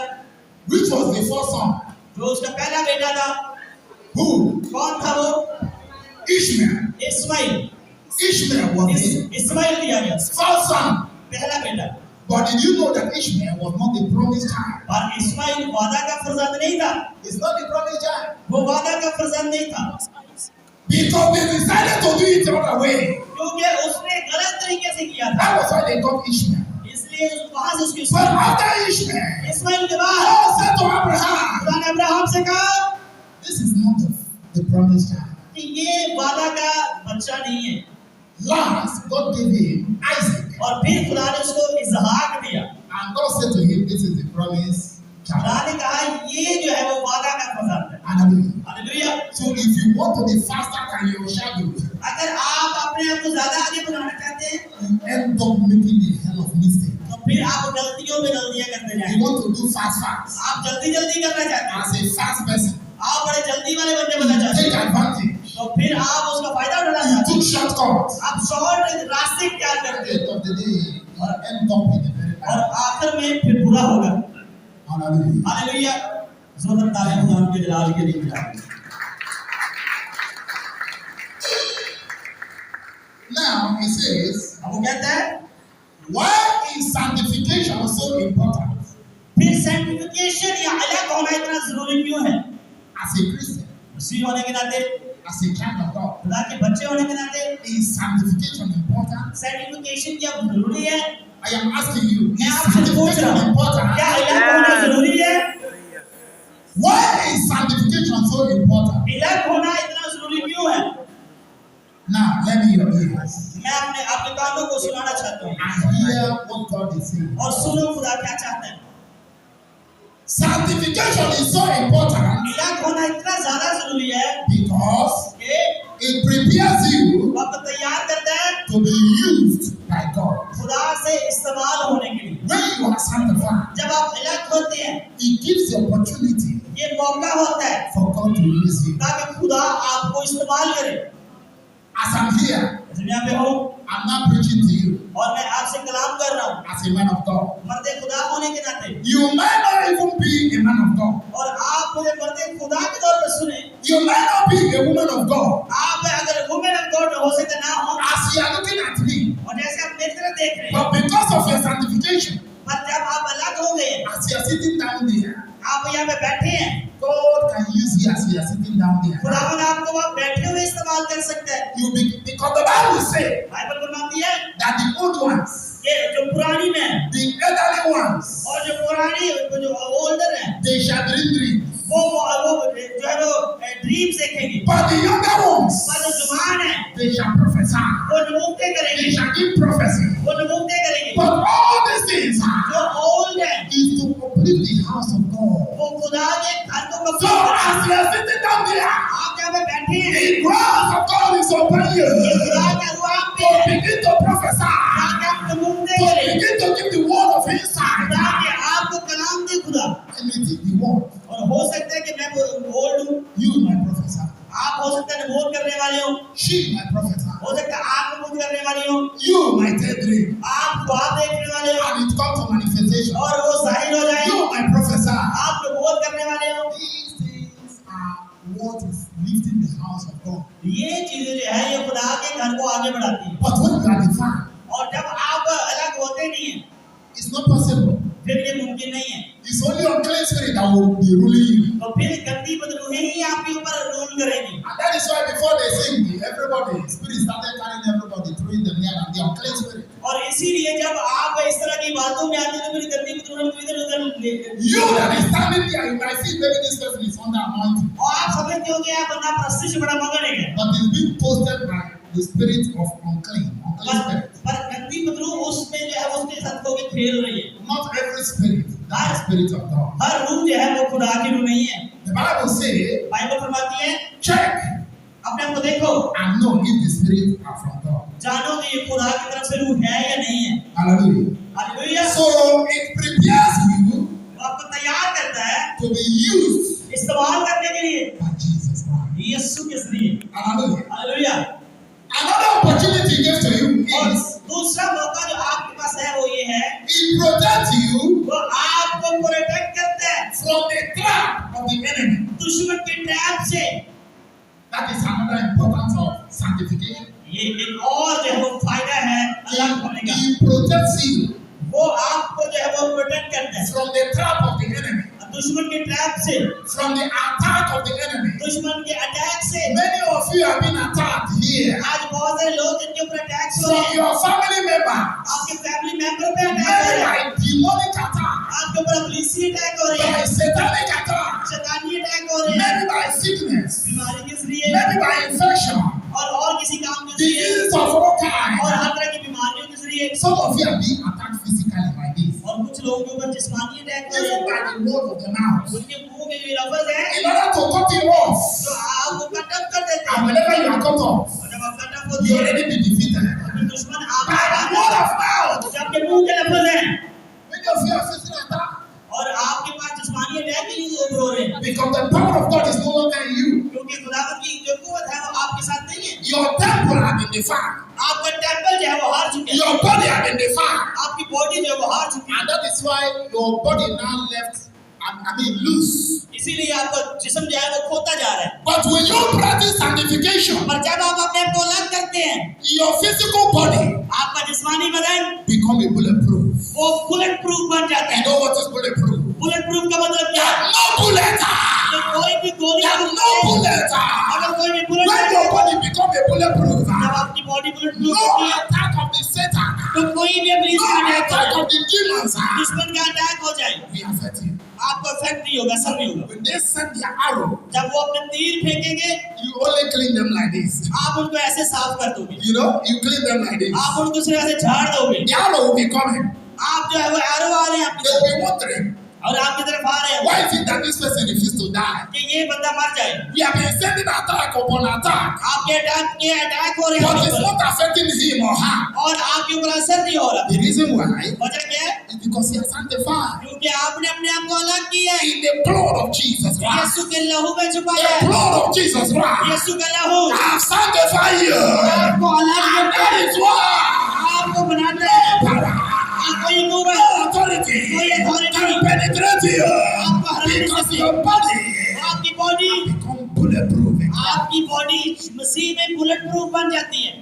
which was the first son? जो उसका पहला बेटा था। Who? कौन था वो? Ishmael. Ismail. Ishmael was his Ismail दिया गया, first son. पहला बेटा। But did you know that Ishmael was not the promised child? और इस्माइल वादा का फरजंद नहीं था, It's not the promised child. वो वादा का फरजंद नहीं था, Because they decided to do it the other way. क्योंकि उसने गलत तरीके से किया था, That was why they got Ishmael. इसलिए वहां से उसकी But after Ishmael, इस्माइल के बाद God said to Abraham, खुदा ने अब्राहम से कहा this is not the promised child. कि ये वादा का बच्चा नहीं है। Last, God gave him Isaac. और फिर खुदा ने उसको इसहाक दिया। And God said to him, this is the promised खुदा child. ने कहा ये जो है वो वादा का फरजंद है। Hallelujah. Hallelujah. So if you want to be faster than your shadow, अगर आप अपने आप को ज्यादा आगे बढ़ाना चाहते हैं, you end up making a hell of mistake. तो फिर आप गलतियों में गलतियां करते You जाएंगे। want to do fast. आप जल्दी जल्दी करना चाहते हैं, As a fast person, आप बड़े जल्दी वाले बनना चाहते take हैं, advantage. तो फिर आप उसका फायदा उठाना You चाहते took हैं, shortcuts. आप शॉर्ट रास्ते क्या At करते the हैं, end of the day, you end up in a very और bad. आखिर में फिर बुरा होगा। Hallelujah. हालेलुया। जोरदार तालियां खुदा के जलाल के लिए बजाएं। Now he says, अब वो कहता है, why is sanctification so important? फिर सैंक्टिफिकेशन या अलग होना इतना जरूरी क्यों है? As a Christian, मसीह होने के नाते, as a child of God, खुदा के बच्चे होने के नाते is sanctification important? सैंक्टिफिकेशन क्या जरूरी है? I am asking you, मैं is आपसे पूछ रहा sanctification हूँ, क्या important? अलग होना जरूरी है? Why is sanctification so important? अलग होना इतना जरूरी क्यों है? Now, let me hear ears मैं अपने आपके कानों को सुनाना चाहता हूँ and hear what God is saying. और सुनो खुदा क्या चाहता है। Sanctification is so important अलग होना इतना ज्यादा जरूरी है because कि it prepares you आपको तैयार करता है to be used by God. खुदा से इस्तेमाल होने के लिए। When you are sanctified, जब आप अलग होते हैं, it gives the opportunity ये मौका होता है for God to use you. ताकि खुदा आपको इस्तेमाल करे। As I'm here, जब यहाँ पे हूँ I'm not preaching to you और मैं आपसे कलाम कर रहा हूँ as a man of God. मर्दे खुदा होने के नाते, You might not even be a man of God. और आप मुझे मर्दे खुदा के तौर पर सुने। You might not be a woman of God. आप अगर वुमेन ऑफ गॉड हो सकते ना हो, As you are looking at me, और जैसे आप मेरी तरफ देख रहे हैं, but because of your sanctification, पर जब आप अलग हो गए, as you are sitting down there, आप यहाँ पे बैठे हैं, God can use you as you are sitting down there. खुदावन आपको वहाँ बैठे हुए इस्तेमाल कर सकता है। Because the Bible says Bible फरमाती है that the old ones, कि जो पुरानी में the elderly ones, और जो पुरानी जो ओल्डर है, they shall dream dreams. वो जो है वो ड्रीम्स देखेंगे, But the younger ones, पर जो जवान है they shall prophesy. वो नबूवतें They करेंगे, shall give prophecy. वो नबूवतें करेंगे। But all these things जो ओल्ड है is to uplift the house of God. वो खुदा के घर को So कब्जा करे। as you are sitting down there, आप यहाँ पे बैठे हैं, the grace of God is upon you. ये खुदा का रुआ आप पे To है, begin to prophesy. ताकि आप नबूवतें To करें, begin to give the word of insight. ताकि आपको कलाम दे खुदा। Anything the word. और हो सकता है कि मैं ओल्ड हूँ, You my professor. आप हो सकता है नबूवत करने वाले हो, She my professor. हो सकता है आप नबूवत करने वाली हो, You my third dream. आप ख्वाब देखने वाले हो And it comes to manifestation. और वो जाहिर हो जाए, You my professor. आप नबूवत करने वाले हो। These things are what is lifting the house of God. ये चीजें जो है ये खुदा के घर को आगे बढ़ाती है। But when you are defined, और होते नहीं है, It's not possible. फिर ये मुमकिन नहीं है। It's only unclean spirit that will be ruling you. तो फिर गंदी बदरूहें ही आपके ऊपर रूल करेंगी। And that is why before they sing, everybody, spirit started carrying everybody, throwing them here and the unclean spirit. और इसीलिए जब आप इस तरह की बातों में आते हैं तो मेरी गंदी बदरूहें को इधर-उधर You that is standing there, you might see maybe this person is under anointing. और आप समझते हो कि आप बंदा प्रस्तुति से बड़ा मगन है, But it's being posted by the spirit of unclean spirit. पर गंदी बदरूह उसमें जो है उसके साथ होके खेल रही है। Not every spirit, that is spirit of God. हर रूह जो है वो खुदा की रूह नहीं है। The Bible says, बाइबल फरमाती है, check अपने आप को देखो and know if the spirits are from God. जानो कि ये खुदा की तरफ से रूह है या नहीं है। Hallelujah. Hallelujah. So it prepares you वो आपको तैयार करता है to be used इस्तेमाल करने के लिए by Jesus Christ. यीशु के जरिए। Hallelujah. Hallelujah. Another opportunity he gives to you और is दूसरा मौका जो आपके पास है वो ये है, he protects you वो आपको प्रोटेक्ट करता है from the trap of the enemy. दुश्मन के ट्रैप से। That is another importance of sanctification. ये एक और जो है वो फायदा है अलग होने का। He protects you वो आपको जो है वो प्रोटेक्ट करता है from the trap of the enemy, दुश्मन के ट्रैप से, from the attack of the enemy. दुश्मन के अटैक से। Many of you have been attacked here आज बहुत सारे लोग जिनके ऊपर अटैक्स हो रहे from हैं, your family members. आपके फैमिली मेंबर पे अटैक हो Many रहे हैं, by demonic attack, आपके ऊपर पुलिसी अटैक हो रहे by हैं, satanic attack, शैतानी अटैक हो रहे हैं, maybe by sickness, बीमारी के जरिए maybe by infection, और किसी काम के जरिए diseases of all और kinds. हर तरह की बीमारियों के जरिए। Some of you are being attacked physically by this, और कुछ लोगों के ऊपर जिस्मानी अटैक हो रहे even हैं, by the word of the mouth, उनके मुंह में भी लफ्ज है in order to cut you off. जो आपको कट ऑफ कर देते And हैं। whenever you are cut off, और जब आप कट ऑफ you होते हैं already be defeated. तो दुश्मन By the word आपका of mouth. जब के मुंह के लफ्ज हैं Many of you are facing attack और आपके पास जिस्मानी अटैक ही हो रहे हैं, because the power of God is no longer in you. क्योंकि खुदावंद की जो कुव्वत है वो आपके साथ नहीं है। Your temple has been defiled. आपका टेंपल जो है वो हार चुके हैं, Your body has been defiled. आपकी बॉडी जो है वो हार चुकी है। And that is why your body now left, loose. इसीलिए आपका जिस्म जो है वो खोता जा रहा है। But when you practice sanctification, पर जब आप अपने आप को अलग करते हैं, your physical body आपका जिस्मानी बदन become a bulletproof. वो बुलेट प्रूफ बन जाता You है। know what is bulletproof? Bullet proof का मतलब क्या है? No bullet. कि कोई भी गोली No bullet. अगर कोई भी bullet When your body become a bulletproof, जब आपकी बॉडी बुलेट प्रूफ no होती है attack of the Satan, तो कोई भी अपनी no attack of the demons दुश्मन का अटैक हो जाए will affect you. आपको इफेक्ट नहीं होगा, असर नहीं होगा। When they send their arrow, जब वो अपने तीर फेंकेंगे you only clean them like this. आप उनको ऐसे साफ कर दोगे, You know, you clean them like this. आप उनको सिर्फ ऐसे झाड़ दोगे। The arrow will be coming. आप जो है वो एरो आ रहे हैं आपकी They will be wondering, और आपकी तरफ आ रहे हैं why is it that this person refuses to die? कि ये बंदा मर जाए। We have been sending attack upon attack, आपके अटैक हो रहे हैं but आपके it's ऊपर, not affecting him or her. और आपके ऊपर असर नहीं हो रहा। The reason why वजह क्या है? is because he has sanctified क्योंकि आपने अपने आप को अलग किया है, in the blood of Jesus Christ. यीशु के लहू में छुपाया The है। blood of Jesus Christ. यीशु का लहू I have sanctified you. आपको अलग And करता that है, is why आपको बनाता है। power, कोई नूर no authority can penetrate you because your body आपकी बॉडी become bulletproof. आपकी बॉडी मसीह में बुलेट प्रूफ बन जाती है।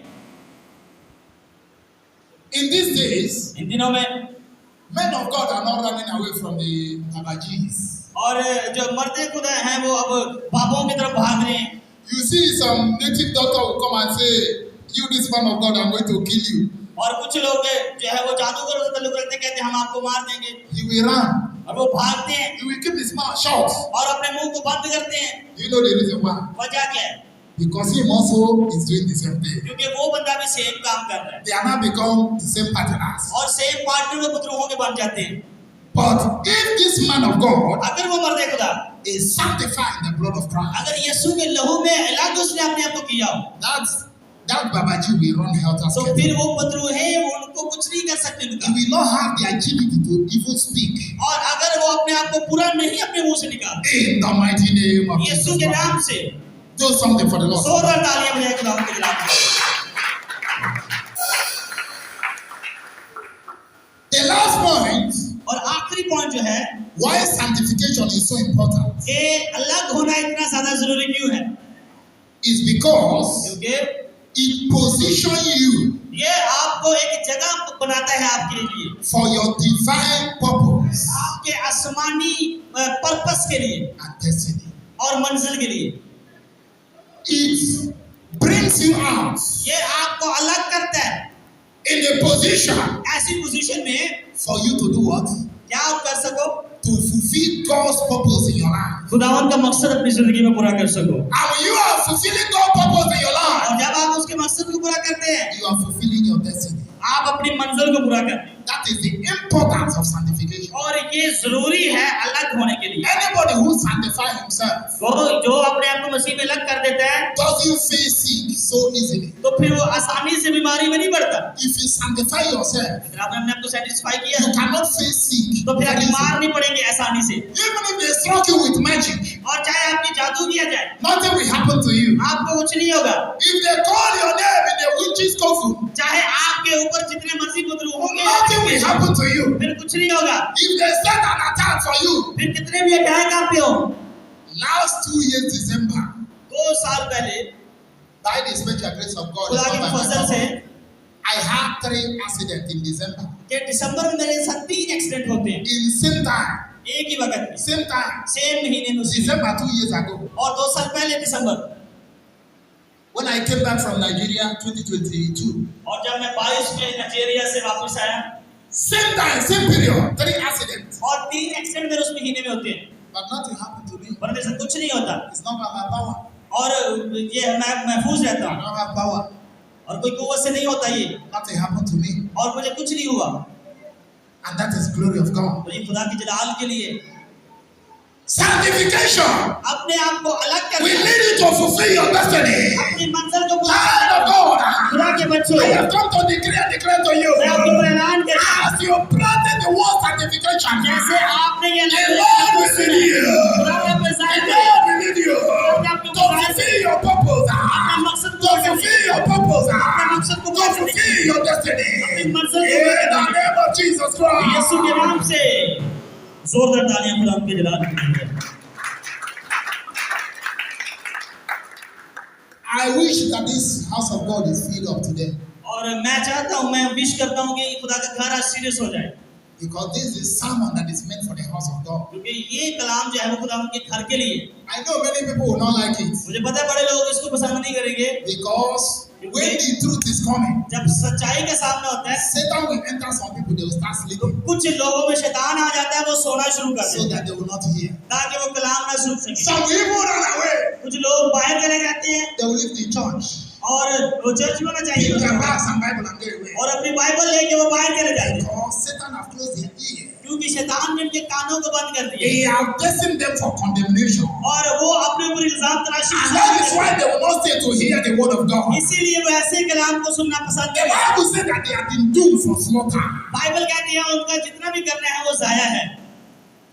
In these days, इन दिनों में men of God are not running away from the Babajis. और जो मर्दे खुदा हैं वो अब बाबों की तरफ भाग रहे हैं। You see some native doctor will come and say, you this man of God, I'm going to kill you. और कुछ लोग जो है वो जादूगर से ताल्लुक रखते हैं, कहते हैं हम आपको मार देंगे, He will run. और वो भागते हैं He will keep his mouth shut. और अपने मुंह को बंद करते हैं। Do you know the reason why? वजह क्या है? Because him also is doing the same thing. क्योंकि वो बंदा भी सेम काम कर रहा है They are now become the same partners. और सेम पार्टनर वो पुत्रों के बन जाते हैं। But if this man of God अगर वो मर्दे खुदा is sanctified in the blood of Christ, अगर यीशु के लहू में अलग उसने अपने आप को किया हो that Babaji will run helter तो skelter. फिर वो पत्रू है उनको कुछ नहीं कर सकते उनका। He will not have the agility to even speak. और अगर वो अपने आप को पूरा नहीं अपने मुंह से निकालते In the mighty name of Yeshu Jesus के Christ. नाम से Do something for the Lord. जोरदार तालियां बजाएं खुदावंद के नाम से। The last point, और आखिरी पॉइंट जो है why sanctification is so important, ये अलग होना इतना ज्यादा जरूरी क्यों है? is because क्योंकि it positions you ये आपको एक जगह बनाता है आपके लिए, for your divine purpose आपके आसमानी पर्पस के लिए and destiny. और मंजिल के लिए। It brings you out ये आपको अलग करता है in a position ऐसी पोजीशन में for you to do what? क्या आप कर सको, To fulfill God's purpose in your life. खुदावन का मकसद अपनी जिंदगी में पूरा कर सको। And when you are fulfilling God's purpose in your life, और जब आप उसके मकसद को पूरा करते हैं, you are fulfilling your destiny. आप अपनी मंजिल को पूरा करते हैं। That is the importance of sanctification. और ये जरूरी है अलग होने के लिए। Anybody who sanctifies himself वो जो अपने आप को मसीह में अलग कर देता है, doesn't face sick so easily. तो फिर वो आसानी से बीमारी में नहीं पड़ता। If you sanctify yourself, अगर आपने अपने आप को सेटिस्फाई किया you cannot face sick. तो फिर आप very बीमार easily. नहीं पड़ेंगे आसानी से। Even if they struck you with magic, और चाहे आपकी जादू किया जाए, nothing will happen to you. आपको कुछ नहीं होगा। If they call your name in a witch's coffin, चाहे आपके ऊपर जितने मर्जी बुद्रू होंगे, nothing will happen to you. फिर कुछ नहीं होगा। If they set an attack for you, फिर कितने भी अटैक आप पे हो। last 2 years December, 2 साल पहले by the special grace of God, खुदा के फजल से I had 3 accidents in December. कि दिसंबर में मेरे साथ 3 एक्सीडेंट होते हैं In same time, एक ही वक्त में, same time, सेम महीने में, उसी December 2 years ago. और 2 साल पहले दिसंबर। When I came back from Nigeria 2022, और जब मैं 22 में नाइजीरिया से वापस आया, same time, same period, 3 accidents. और 3 एक्सीडेंट मेरे उस महीने में होते हैं, But nothing happened to me. पर मेरे साथ कुछ नहीं होता It's not by my power. और ये मैं महफूज रहता I हूँ don't have power. और कोई कुव्वत से नहीं होता ये, Nothing happened to me. और मुझे कुछ नहीं हुआ। And that is glory of God. तो ये खुदा के जलाल के लिए Sanctification अपने आप को अलग will करना, lead you to fulfill your destiny. अपनी मंजिल को पूरा Child of करना। God, खुदा के बच्चों, I have come to declare to you. मैं आपके ऊपर ऐलान करता हूँ, As you practice the word sanctification, जैसे आपने ये the Lord will lead you. खुदा का The प्रसाद है, Lord will lead you to fulfill your purpose. अपने मकसद To को fulfill your purpose. मकसद को To fulfill your destiny. अपनी मंजिल In को the name of Jesus Christ. यीशु के नाम से जोरदार तालियां खुदा के जलाल के लिए। I wish that this house of God is filled up today. और मैं चाहता हूँ, मैं विश करता हूँ कि खुदा का घर आज सीरियस हो जाए, Because this is a sermon that is meant for the house of God. क्योंकि ये कलाम जो है वो खुदा के घर के लिए। I know many people will not like it. मुझे पता है बड़े लोग इसको पसंद नहीं करेंगे, Because when the truth is coming, जब सच्चाई का सामना होता है Satan will enter some people, they will start sleeping कुछ लोगों में शैतान आ जाता है, वो सोना शुरू कर so देते हैं that they will not hear. ताकि वो कलाम ना सुन सके। Some will even run away. कुछ लोग बाहर चले जाते हैं They will leave the church, और वो चर्च में ना leave their चाहिए bags and Bible and go away. और अपनी बाइबल लेके वो बाहर चले जाते हैं, Because Satan has closed their ears. क्योंकि शैतान ने उनके कानों को बंद कर दिया He has destined them for condemnation. और वो अपने ऊपर इल्जाम तराशी And that is why they will not stay to hear the word of God. इसीलिए वो ऐसे कलाम को सुनना पसंद The करते हैं। Bible says that they have been doomed for slaughter. Bible कहती है उनका जितना भी करना है वो जाया है।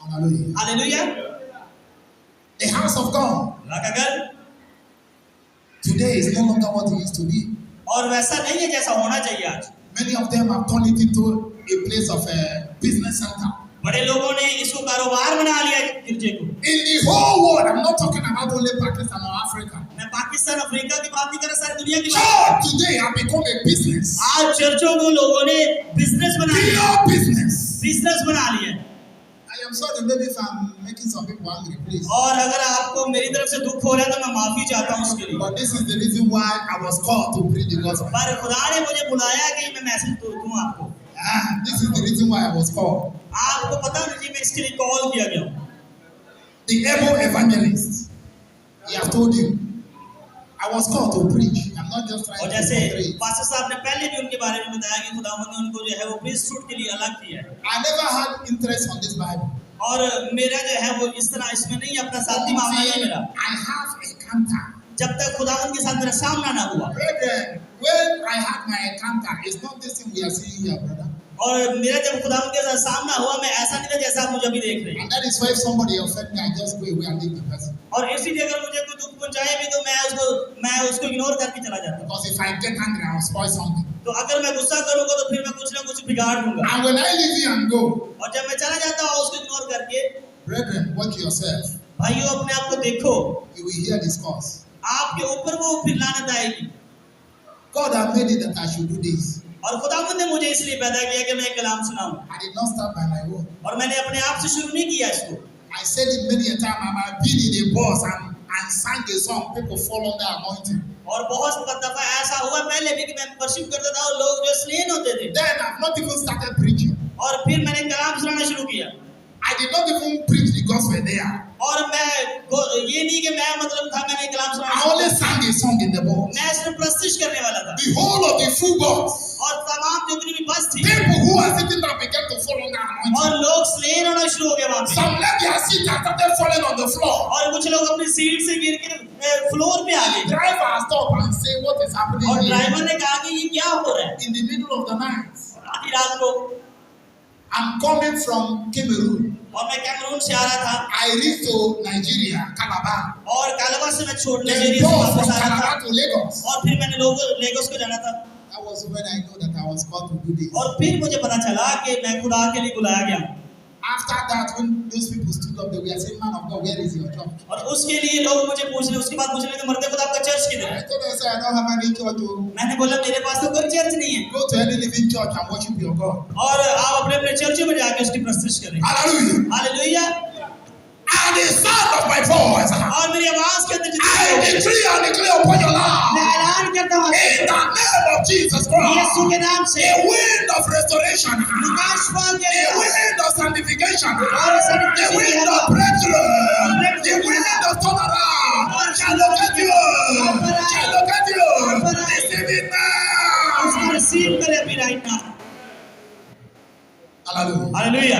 Hallelujah. Hallelujah. The house of God खुदा का घर today is no longer what it used to be. और वैसा नहीं है जैसा होना चाहिए आज। Many of them have turned it into a place of a business center. बड़े लोगों ने इसको कारोबार बना लिया गिरजे को। In the whole world, I'm not talking about only Pakistan or Africa. मैं पाकिस्तान अफ्रीका की बात नहीं कर रहा, सारी दुनिया की बात। Church today have become a business. आज चर्चों को लोगों ने बिजनेस बना लिया, Pure business. बिजनेस बना लिया। I am sorry, maybe if I'm making some people angry, please. और अगर आपको मेरी तरफ से दुख हो रहा है तो मैं माफी चाहता हूँ उसके लिए। But this is the reason why I was called to preach the gospel. पर खुदा ने मुझे बुलाया कि मैं मैसेज दूँ आपको। This is the reason why I was called. आपको पता नहीं मैं इसके लिए कॉल किया गया हूँ। The able evangelist, he has told you, I was called to preach. I'm not just trying और to जैसे portray it. पास्टर साहब ने पहले भी उनके बारे में बताया कि खुदावंद ने उनको जो है वो प्रीस्टहुड के लिए अलग किया है। I never had interest on this Bible. और मेरा जो है वो इस तरह इसमें नहीं, अपना साथी मामला नहीं मेरा, I have a encounter. जब तक खुदावंद के साथ मेरा सामना ना हुआ। Brethren, when I had my encounter, it's not this thing we are seeing here, brother. और मेरा जब खुदावंद के साथ सामना हुआ, मैं ऐसा नहीं था जैसा आप मुझे अभी देख रहे हैं। And that is why if somebody offend me, I just go away and leave the person. और इसीलिए अगर मुझे कोई दुख पहुंचाए भी तो मैं उसको इग्नोर करके चला जाता हूँ। Because if I get angry, I will spoil something. तो अगर मैं गुस्सा करूंगा तो फिर मैं कुछ ना कुछ बिगाड़ दूंगा। And when I leave you and go, और जब मैं चला जाता हूँ उसको इग्नोर करके, brethren, watch yourself. भाइयों अपने आप को देखो, You will hear this cause. आपके ऊपर वो फिर लानत आएगी। God has made it that I should do this. और खुदावंद ने मुझे इसलिए पैदा किया कि मैं कलाम सुनाऊं। I did not start by my own. और मैंने अपने आप से शुरू नहीं किया इसको। I said it many a time. I have been in a bus and sang a song. People fall under anointing. और बहुत दफा ऐसा हुआ पहले भी कि मैं वर्शिप करता था और लोग जो स्लेन होते थे। Then I've not even started preaching. और फिर मैंने कलाम सुनाना शुरू किया। I did not even preach the gospel there. और मैं ये नहीं कि मैं मतलब था मैंने कलाम सुनाना। I only sang a song in the bus. मैं सिर्फ प्रस्तुत करने वाला था। The whole of the full bus. और तमाम जितनी भी बस थी। People who are sitting there began to fall under anointing. और लोग स्लेन होना शुरू हो गए वहाँ पे। Some left their seat and started falling on the floor. और कुछ लोग अपनी सीट से गिर के फ्लोर पे आ गए। Driver stopped and said, "What is happening और here?" ड्राइवर ने कहा कि ये क्या हो रहा है? In the middle of the night. आधी रात को। I'm coming from Cameroon. और मैं कैमरून से आ रहा था। I reached to Nigeria, Calabar. और कालाबार से मैं छोड़ने Then से from वापस आ रहा था। Calabar to Lagos. और फिर मैंने लेगोस को जाना था। That was when I know that I was called to do this. और फिर मुझे पता चला कि मैं खुदा के लिए बुलाया गया। After that, when those people stood up, they were saying, "Man of God, where is your church?" और उसके लिए लोग मुझे पूछ रहे, उसके बाद पूछ रहे थे मरते खुदा आपका चर्च किधर I है? told them, I said, "I don't have any church. Oh. मैंने बोला मेरे पास तो कोई चर्च नहीं है। Go to any living church and worship your God." और आप अपने अपने चर्चों में जाकर उसकी प्रस्तुति करें। Hallelujah. Hallelujah. And the sound of my voice, और मेरी आवाज के अंदर I decree and declare upon your मैं life, ऐलान करता हूँ in the name of Jesus Christ, यीशु के नाम से a wind of restoration, प्रकाश फल के a wind of sanctification, और a wind of breakthrough, a wind of turnaround shall locate you, shall locate you. Receive it now. उसको receive करें अभी right now. Hallelujah. Hallelujah.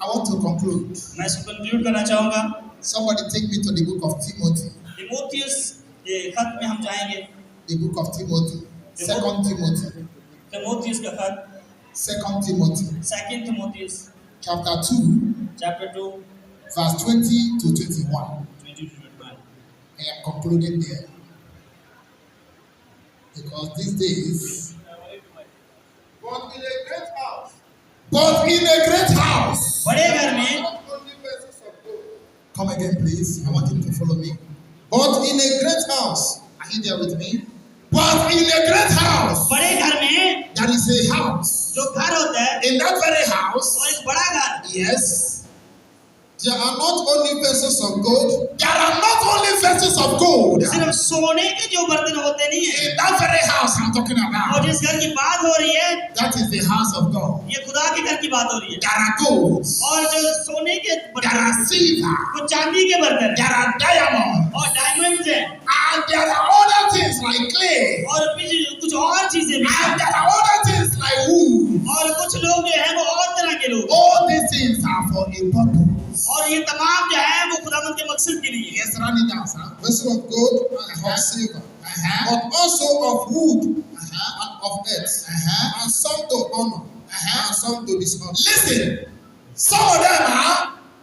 I want to conclude. मैं इसको conclude करना चाहूँगा। Somebody take me to the book of Timothy. तीमुथियुस के खत में हम जाएंगे। The book of Timothy. 2 Timothy. तीमुथियुस का खत 2 Timothy. 2 तीमुथियुस Chapter 2, chapter 2 verse 20 to 21. 20-21। I am concluding there. Because these days, But in a great house, but in a great house. बड़े घर में not only vessels of gold, Come again, please. I want you to follow me. But in a great house. Are you there with me? But in a great house. बड़े घर में There is a house. जो घर होता है In that very house. और एक बड़ा घर। Yes. There are not only vessels of gold. There are not only vessels of gold. सिर्फ सोने के जो बर्तन होते नहीं है। In that very house I'm talking और about. जिस घर की बात हो रही है That is the house of God. ये खुदा के घर की बात हो रही है। There are golds. और जो सोने के There बर्तन are silver. वो चांदी के बर्तन There are diamonds. और डायमंड्स हैं And there are other things like clay. और कुछ और चीजें भी हैं। And there are other things like wood. और कुछ लोग जो है वो और तरह के लोग All these things are for a purpose. और ये तमाम जो है वो खुदावंद के मकसद के लिए है। Yes, run it down, sir. Vessel of gold and of silver, but also of wood and of earth, and some to honor, and some to dishonor. Listen, some of them are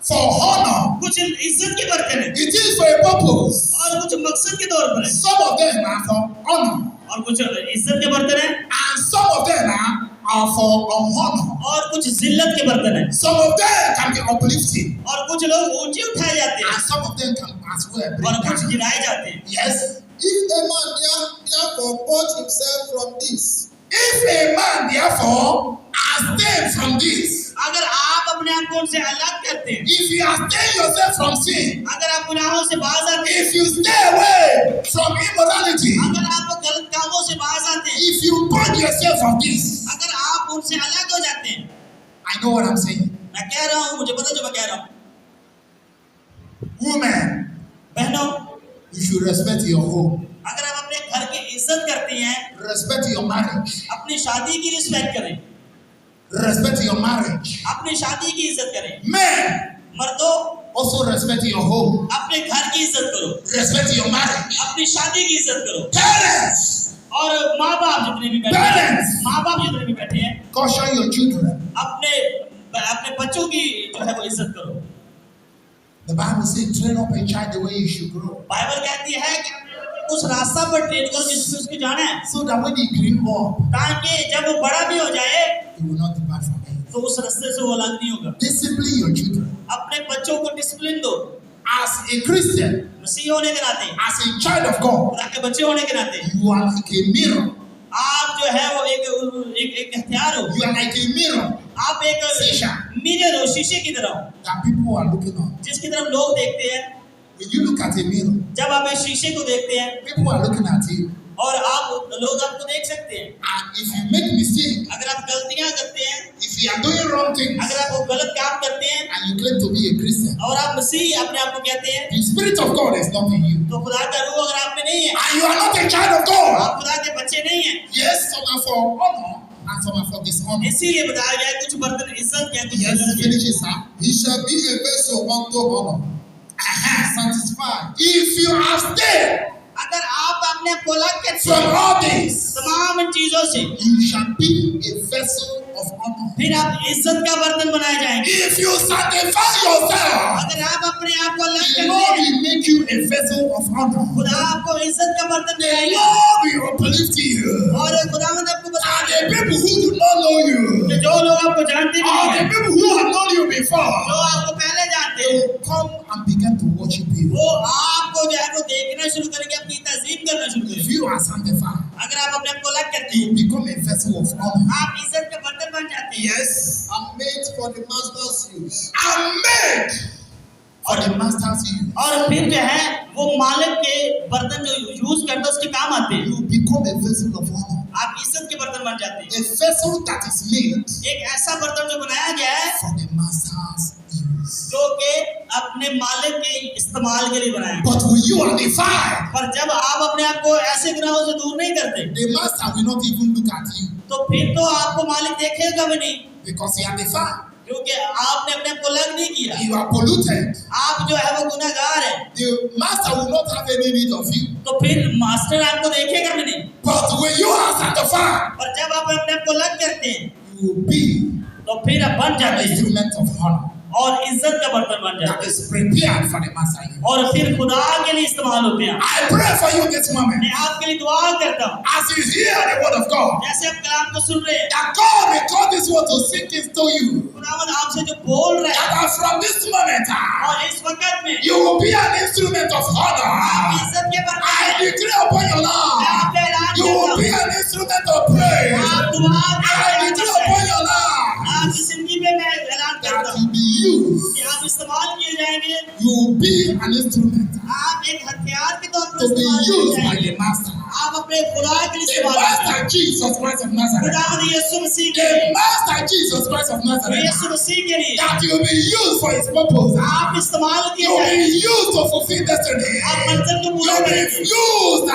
for honor. कुछ इज्जत के बर्तन है It is for a purpose. और कुछ मकसद के तौर पर है Some of them are for honor, और कुछ इज्जत के बर्तन है and some of them are for honor. और कुछ जिल्लत के बर्तन है Some of them can be uplifting, और कुछ लोग ऊंचे उठाए जाते हैं and some of them can as well और bring कुछ down. गिराए जाते हैं। Yes. If a man therefore purge himself from this, If a man therefore abstain from this, अगर आप अपने आप को उनसे अलग करते हैं, if you abstain yourself from sin, अगर आप गुनाहों से बाज आते हैं, if you stay away from immorality, अगर आप गलत कामों से बाज आते हैं, if you purge yourself from this, अगर आप उनसे अलग हो जाते हैं, I know what I'm saying. मैं कह रहा हूँ, मुझे पता जो मैं कह रहा हूँ। Women, बहनों, you should respect your home, अगर आप अपने घर की इज्जत करती हैं, respect your marriage, अपनी शादी की रिस्पेक्ट करें, respect your marriage. अपनी शादी की इज्जत करें। Men, मर्दों, also respect your home, अपने घर की इज्जत करो, respect your marriage. अपनी शादी की इज्जत करो। Parents, और माँ बाप जितने भी बैठे हैं, Parents. माँ बाप जितने भी बैठे हैं, caution your children. अपने बच्चों की जो है वो इज्जत करो। The Bible says, train up a child the way he should grow, Bible कहती है कि उस रास्ता पर ट्रेन करो जिसमें उसको जाना है, so that when he grew up, ताकि जब वो बड़ा भी हो जाए he will not depart from it. तो उस रास्ते से वो अलग नहीं होगा। Discipline your children. अपने बच्चों को डिसिप्लिन दो As a Christian, मसीह होने के नाते, as a child of God, खुदा के बच्चे होने के नाते, you are like a mirror. आप जो है वो एक हथियार हो। You are like a mirror आप एक शीशा मिरर हो, शीशे की तरह हो, that people are looking on. जिसकी तरफ लोग देखते हैं। When you look at a mirror, जब आप इस शीशे को देखते हैं people are looking at you. और लोग आपको देख सकते हैं। And if you make mistake, अगर आप गलतियां करते हैं, if you are doing wrong things, अगर आप वो गलत काम करते हैं and you claim to be a Christian, और आप मसीह अपने आप को कहते हैं, the Spirit of God is not in you. तो खुदा का रूह अगर आप में नहीं है, And you are not a child of God. आप खुदा के बच्चे नहीं हैं। Yes, some are for honor and some are for dishonor. इसीलिए बताया गया है कुछ बर्तन इज्जत के हैं, कुछ Yes, गलत के हैं। finish it, sir. He shall be a vessel unto honor. Satisfied. If you have stayed अगर आप अपने आप को अलग करते from हैं all this, तमाम इन चीजों से, you shall be a vessel of honor. फिर आप इज्जत का बर्तन बनाए जाएंगे। If you sanctify yourself, अगर आप अपने आप को अलग the करते Lord हैं, will make you a vessel of honor. खुदा आपको इज्जत का बर्तन The बनाएगा Lord will uplift you. और खुदावंद आपको And बताएगा the people who do not know you, कि जो लोग आपको जानते भी or नहीं the हैं, people who have known you before, जो आपको पहले जानते they हैं, will come and begin to worship you. वो आपको जो है वो देखना शुरू करेंगे, अपनी तज़ीम करना शुरू If करेंगे। you are sanctified, अगर आप अपने आप को अलग करते you हैं, become a vessel of honor. आप इज्जत का बर्तन बन जाते हैं। Yes, I'm made for the master's use. I'm made for the master's use. और फिर जो है वो मालिक के बर्तन जो यूज करता है उसके काम आते हैं। You become a vessel of honor. आप इज्जत के बर्तन बन जाते हैं। A vessel that is made एक ऐसा बर्तन जो बनाया गया है for the master's use. जो कि अपने मालिक के इस्तेमाल के लिए बनाया है। But when you are defied, पर जब आप अपने आप को ऐसे गुनाहों से दूर नहीं करते, the master will not even look at you तो फिर तो आपको मालिक देखेगा भी नहीं, because you are defied. क्योंकि आपने अपने आप को अलग नहीं किया। You are polluted. आप जो है वो गुनाहगार है, The master will not have any need of you. तो फिर मास्टर आपको देखेगा भी नहीं। But when you are sanctified, और जब आप अपने आप को अलग करते हैं you will be तो फिर आप बन an जाते हैं instrument of honor और इज्जत का बर्तन बन that जाते हैं is prepared for the master use. और फिर खुदा के लिए इस्तेमाल होते हैं। I pray for you this moment मैं आपके लिए दुआ करता हूँ, as you hear the word of God, जैसे आप कलाम को सुन रहे हैं, that God may cause this word to sink into you. खुदावंद आपसे जो बोल रहे हैं That from this moment और इस वक्त में you will be an instrument of honor. इज्जत के बर्तन I declare upon your मैं life, आपका ऐलान you करता will हूँ, be an instrument of praise. आप दुआ I declare upon your life आपकी जिंदगी में मैं ऐलान करता that हूँ you be used. कि आप इस्तेमाल किए जाएंगे, You will be an instrument आप एक हथियार के तौर पर to be इस्तेमाल किए used by जाएंगे। the master. आप अपने खुदा के लिए The इस्तेमाल करें। master Jesus Christ of Nazareth. खुदावंद यीशु मसीह के The लिए, master Jesus Christ of Nazareth. यीशु मसीह के लिए That you will be used for his purpose. आप इस्तेमाल You किए will जाएंगे, be used to fulfill destiny. आप मंजिल को You पूरा will be करेंगे, used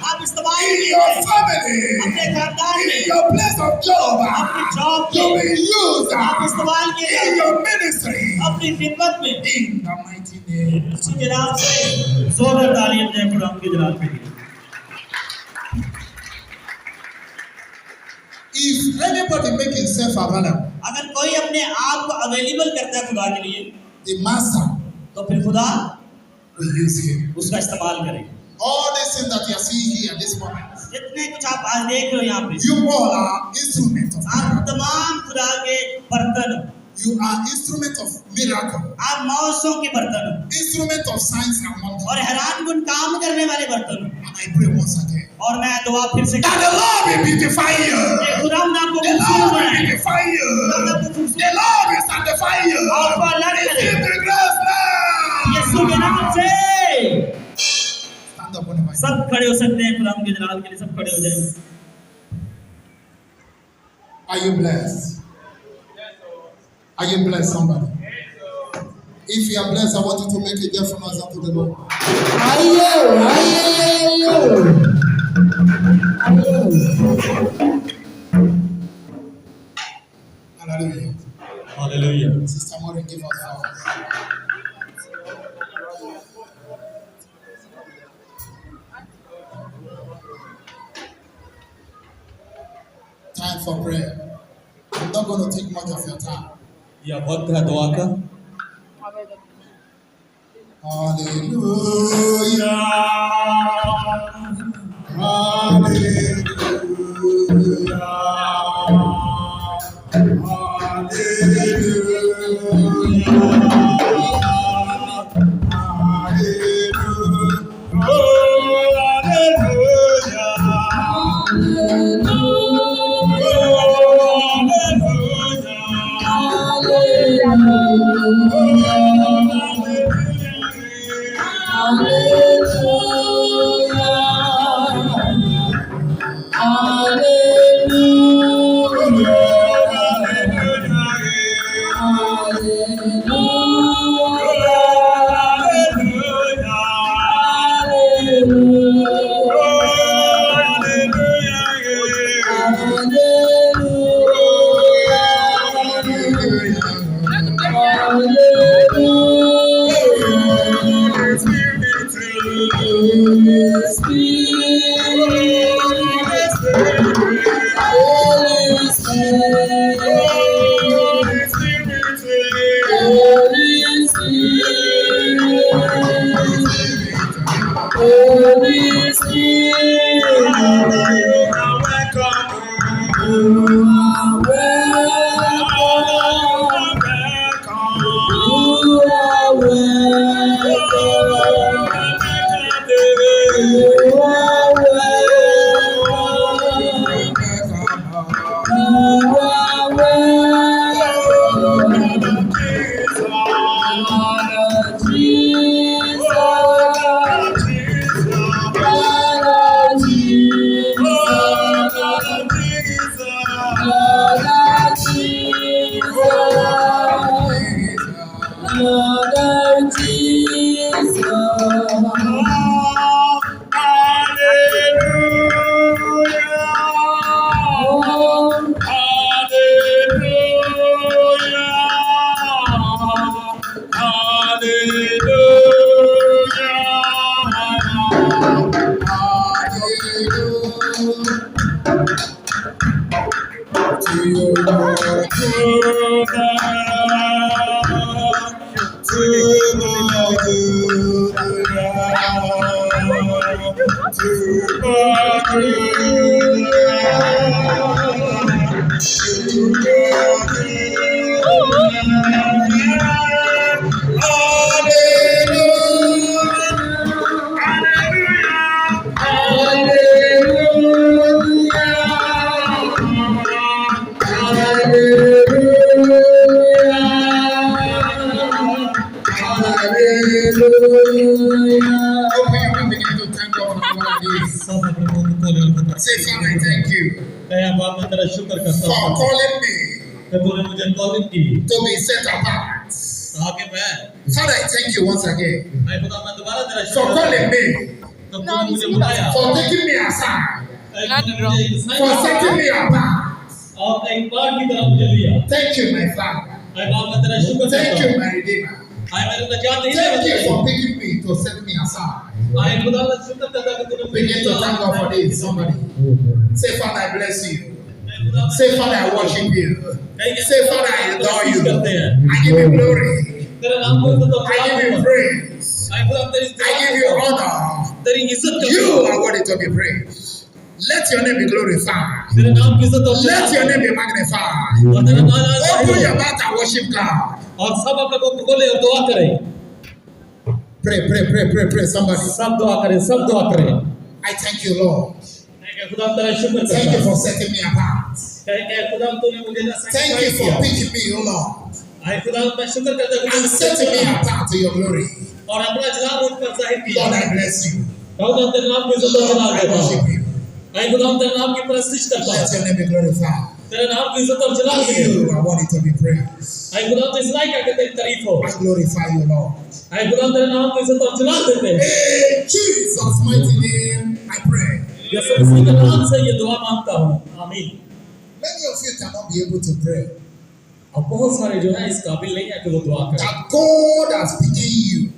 आप इस्तेमाल in किए your जाएंगे, family, अपने खानदान in में, your place of job. अपनी जॉब You में, will be used आप इस्तेमाल किए in जाएंगे, your ministry. अपनी खिदमत में। In the mighty name. यीशु के नाम से जोरदार तालियां दें खुदा के जलाल के लिए। If anybody make himself available, अगर कोई अपने आप को अवेलेबल करता है खुदा के लिए, the master तो फिर खुदा will use him. उसका इस्तेमाल करे। All these things that you are seeing here at this moment, जितने कुछ आप आज देख रहे हो यहाँ पे, you all are instruments of आप miracle. तमाम खुदा के बर्तन हो, You are instruments of miracle, आप मौसों के बर्तन हो instruments of signs and wonders. और हैरान कुन काम करने वाले बर्तन हो। And I pray once again और मैं दुआ फिर से that the Lord will beautify you. कि खुदा आपको The खूबसूरत Lord will बनाए, beautify you. खुदा आपको The खूबसूरत Lord will sanctify you. आपको अलग करे। Receive the grace now. यीशु के नाम से Stand up whenever you सब खड़े हो सकते हैं खुदा के जलाल के लिए, सब खड़े हो जाएंगे। Are you blessed? Are you blessed, somebody? If you are blessed, I want you to make a deaf noise unto the Lord. Hallelujah. Hallelujah. Sister Maureen, give us flowers. Time for prayer. I'm not going to take much of your time. यह वक्त है दुआ का। Hallelujah. Hallelujah. Hallelujah. Say, Father, I thank you for calling me to be set apart. Father, I thank you once again for calling me, for taking me aside, for setting me apart. Thank you, my Father. Thank you, my Redeemer. Thank you for picking me to set me aside. Begin to thank God for this. Somebody say, Father, I bless you. Say, Father, I worship you. Say, Father, I adore you. I give you glory. I give you praise. I give you honor. You are worthy to be praised. Let your name be glorified. Let your name be magnified. Open your mouth and worship God. Pray. Somebody. I thank you, Lord. Thank you for setting me apart. Thank you for picking me, O Lord, and setting me apart to your glory. Lord, I bless you. Lord, I worship you. Let your name be glorified. You are worthy to be praised. I glorify you, Lord. In Jesus' mighty name, I pray. Many of you cannot be able to pray. That God has begun you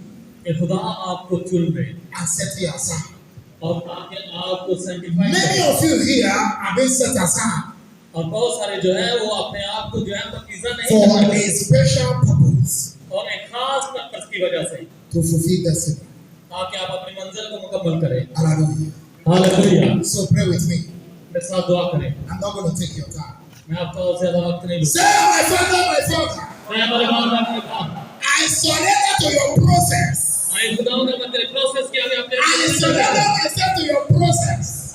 and set you aside. Many of you here have been set aside for a special purpose, to fulfill destiny. Hallelujah. Hallelujah. So pray with me. I'm not going to take your time. Say, my Father, I surrender to your process. I surrender myself to your process.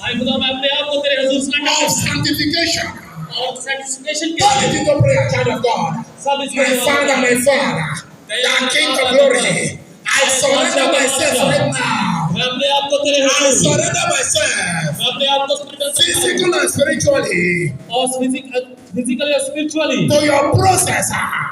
of sanctification. और sanctification के Turn it लिए into prayer, child of God. सब इसको My Father, the King of glory, I surrender myself right now. मैं अपने आप को तेरे I हुजूर surrender myself, मैं अपने आप को surrender करता हूँ physical and spiritually, और physically और spiritually to your process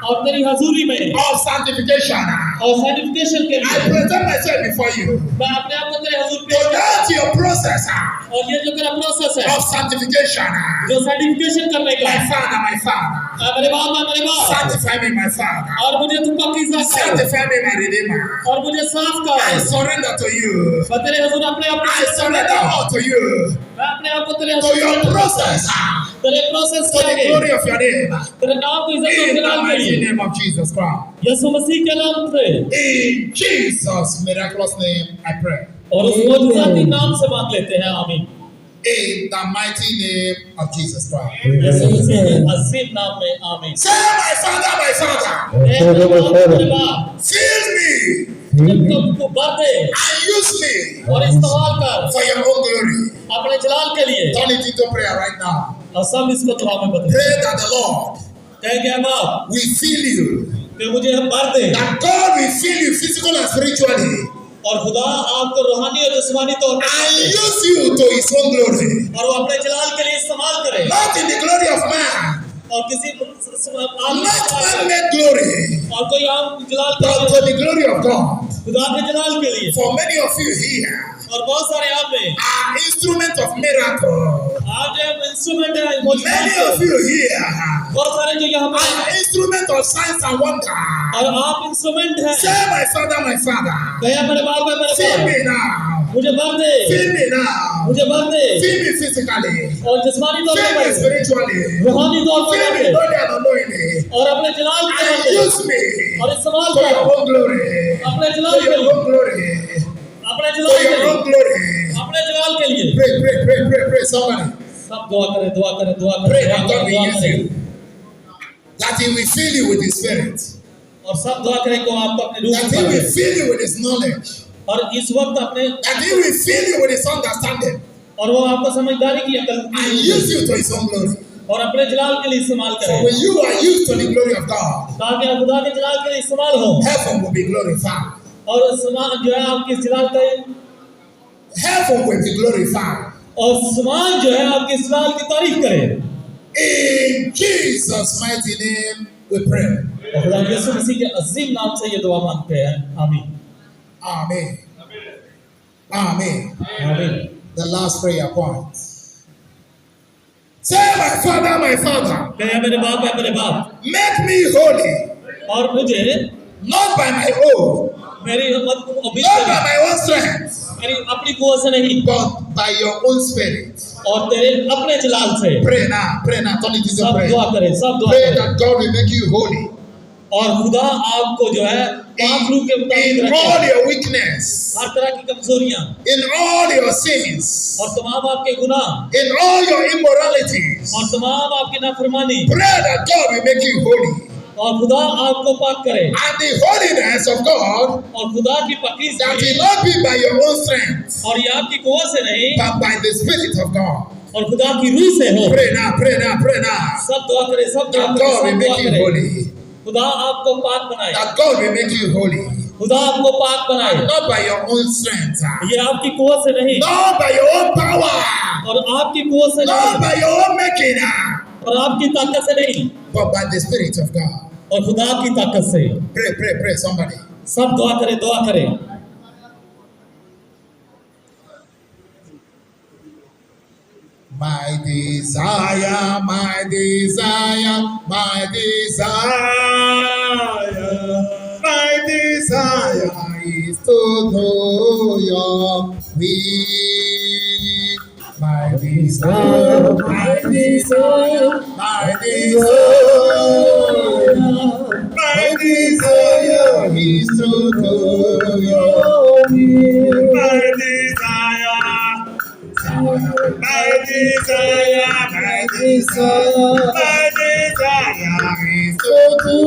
और तेरी हजूरी में of sanctification. और sanctification के I लिए present myself before you. मैं अपने आप को तेरे हजूर To पेश करता that your process हूँ और ये जो तेरा प्रोसेस है of sanctification. जो sanctification करने का My Father, मेरे बाप sanctify me, my Father. और मुझे तू पाकीज़ा कर Sanctify me, my Redeemer. और मुझे साफ कर I surrender to you. मैं तेरे हजूर अपने आप I surrender all to you. मैं अपने आप को तेरे To हजूर your process. तेरे प्रोसेस To the के glory of your name. तेरे नाम को इज्जत और In the जलाल के mighty लिए name of Jesus Christ. यीशु मसीह के नाम से In Jesus' miraculous name, I pray. और उस मौजूदाती नाम से मांग लेते हैं आमीन In the mighty name of Jesus Christ. यीशु मसीह के अजीम नाम में आमीन Say, my Father, my Father, मेरे बाप fill me जब तुमको भर दे and use me और इस्तेमाल कर for your own glory. अपने जलाल के लिए Turn it into prayer right now. और सब इसको दुआ में बदल Pray that the Lord कह गया बाप will fill you. कि मुझे भर दे That God will fill you physically and spiritually. और खुदा आपको रूहानी और जिस्मानी तौर पर And use you to his own glory. और वो अपने जलाल के लिए इस्तेमाल करे Not in the glory of man. और किसी Not man-made glory. और कोई आम जलाल के But लिए to the glory of God. खुदा के जलाल के लिए For many of you here और बहुत सारे आप में are instruments of miracle. आप जो इंस्ट्रूमेंट है Many of you here बहुत सारे जो यहाँ पर are instruments of signs and wonder. और आप इंस्ट्रूमेंट हैं Say, my Father, my Father, कहा मेरे बाप है मेरे fill बाप me now. मुझे भर दे Fill me now. मुझे भर दे Fill me physically. और जिस्मानी तौर Fill me पर spiritually. रूहानी तौर Fill पर me knowingly and unknowingly. और अपने जलाल के And लिए use me और इस्तेमाल for your कर own glory. अपने For जलाल के your लिए own glory. अपने For जलाल के your लिए own glory. अपने जलाल के लिए Pray, pray, pray, pray, pray. Somebody. सब दुआ करें दुआ करें दुआ Pray करें that God will दुआ use करें you. That He will fill you with His Spirit. और सब दुआ करें को आपको अपने रूह That में He will भरे fill you with His knowledge. और इस वक्त अपने That He will fill you with His understanding. और वो आपको समझदारी की अकल And use you to His own glory. और अपने जलाल के लिए इस्तेमाल For करें when you are used to the glory of God, ताकि आप खुदा के जलाल के लिए इस्तेमाल हो heaven will be glorified. और समाज जो है आपके जलाल का Heaven will be glorified. और समाज जो है आपके जलाल की तारीफ करे In Jesus' mighty name we pray. और खुदा यीशु मसीह के अजीम नाम से ये दुआ मांगते हैं आमीन Amen. Amen. आमीन The last prayer point. Say, my Father, my Father, कहे मेरे बाप है मेरे बाप make me holy, और मुझे not by my own, मेरी हिम्मत को अभी not by my own strength, मेरी अपनी कुवत से नहीं but by your own spirit. और तेरे अपने जलाल से Pray now, turn it into सब prayer. दुआ करें सब दुआ Pray करें that God will make you holy और खुदा आपको जो है पाक रूह के मुताबिक in all रखे your weakness, हर तरह की कमजोरियां in all your sins, और तमाम आपके गुनाह in all your immoralities. और तमाम आपकी नाफरमानी Pray that God will make you holy. और खुदा आपको पाक करे And the holiness of God, और खुदा की that पाकीज़गी will not be by your own strength, और ये आपकी कुवत से नहीं but by the Spirit of God. और खुदा की रूह से हो Pray now, pray now, pray now. सब दुआ करें सब दुआ That करें God will सब दुआ make you करें holy. खुदा आपको पाक बनाए That God will make you holy. खुदा आपको पाक बनाए Not by your own strength, ये आपकी कुवत से नहीं not by your own power, और आपकी कुवत से not नहीं by your own making, और आपकी ताकत से नहीं but by the Spirit of God. और खुदा की ताकत से Pray, pray, pray, somebody. सब दुआ करें दुआ करें My desire, my desire, my desire, my desire is to know your will. My desire, my desire, my desire, my desire is to know your will. My desire. My desire, my desire, my desire is to do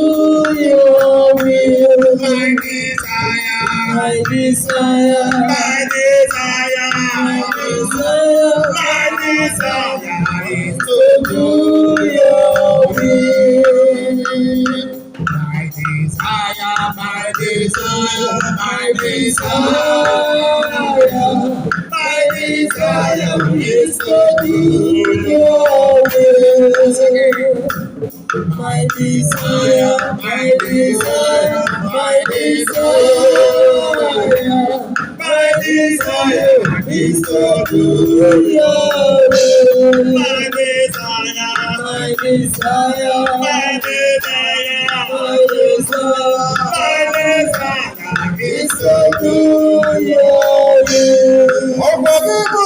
your will. My desire, my desire, my desire desire, my desire is to do your will. My desire, my desire, my desire is to do your will. My desire, my desire, my desire, my desire is to do your will. My desire, my desire, my desire, my desire is to do your will.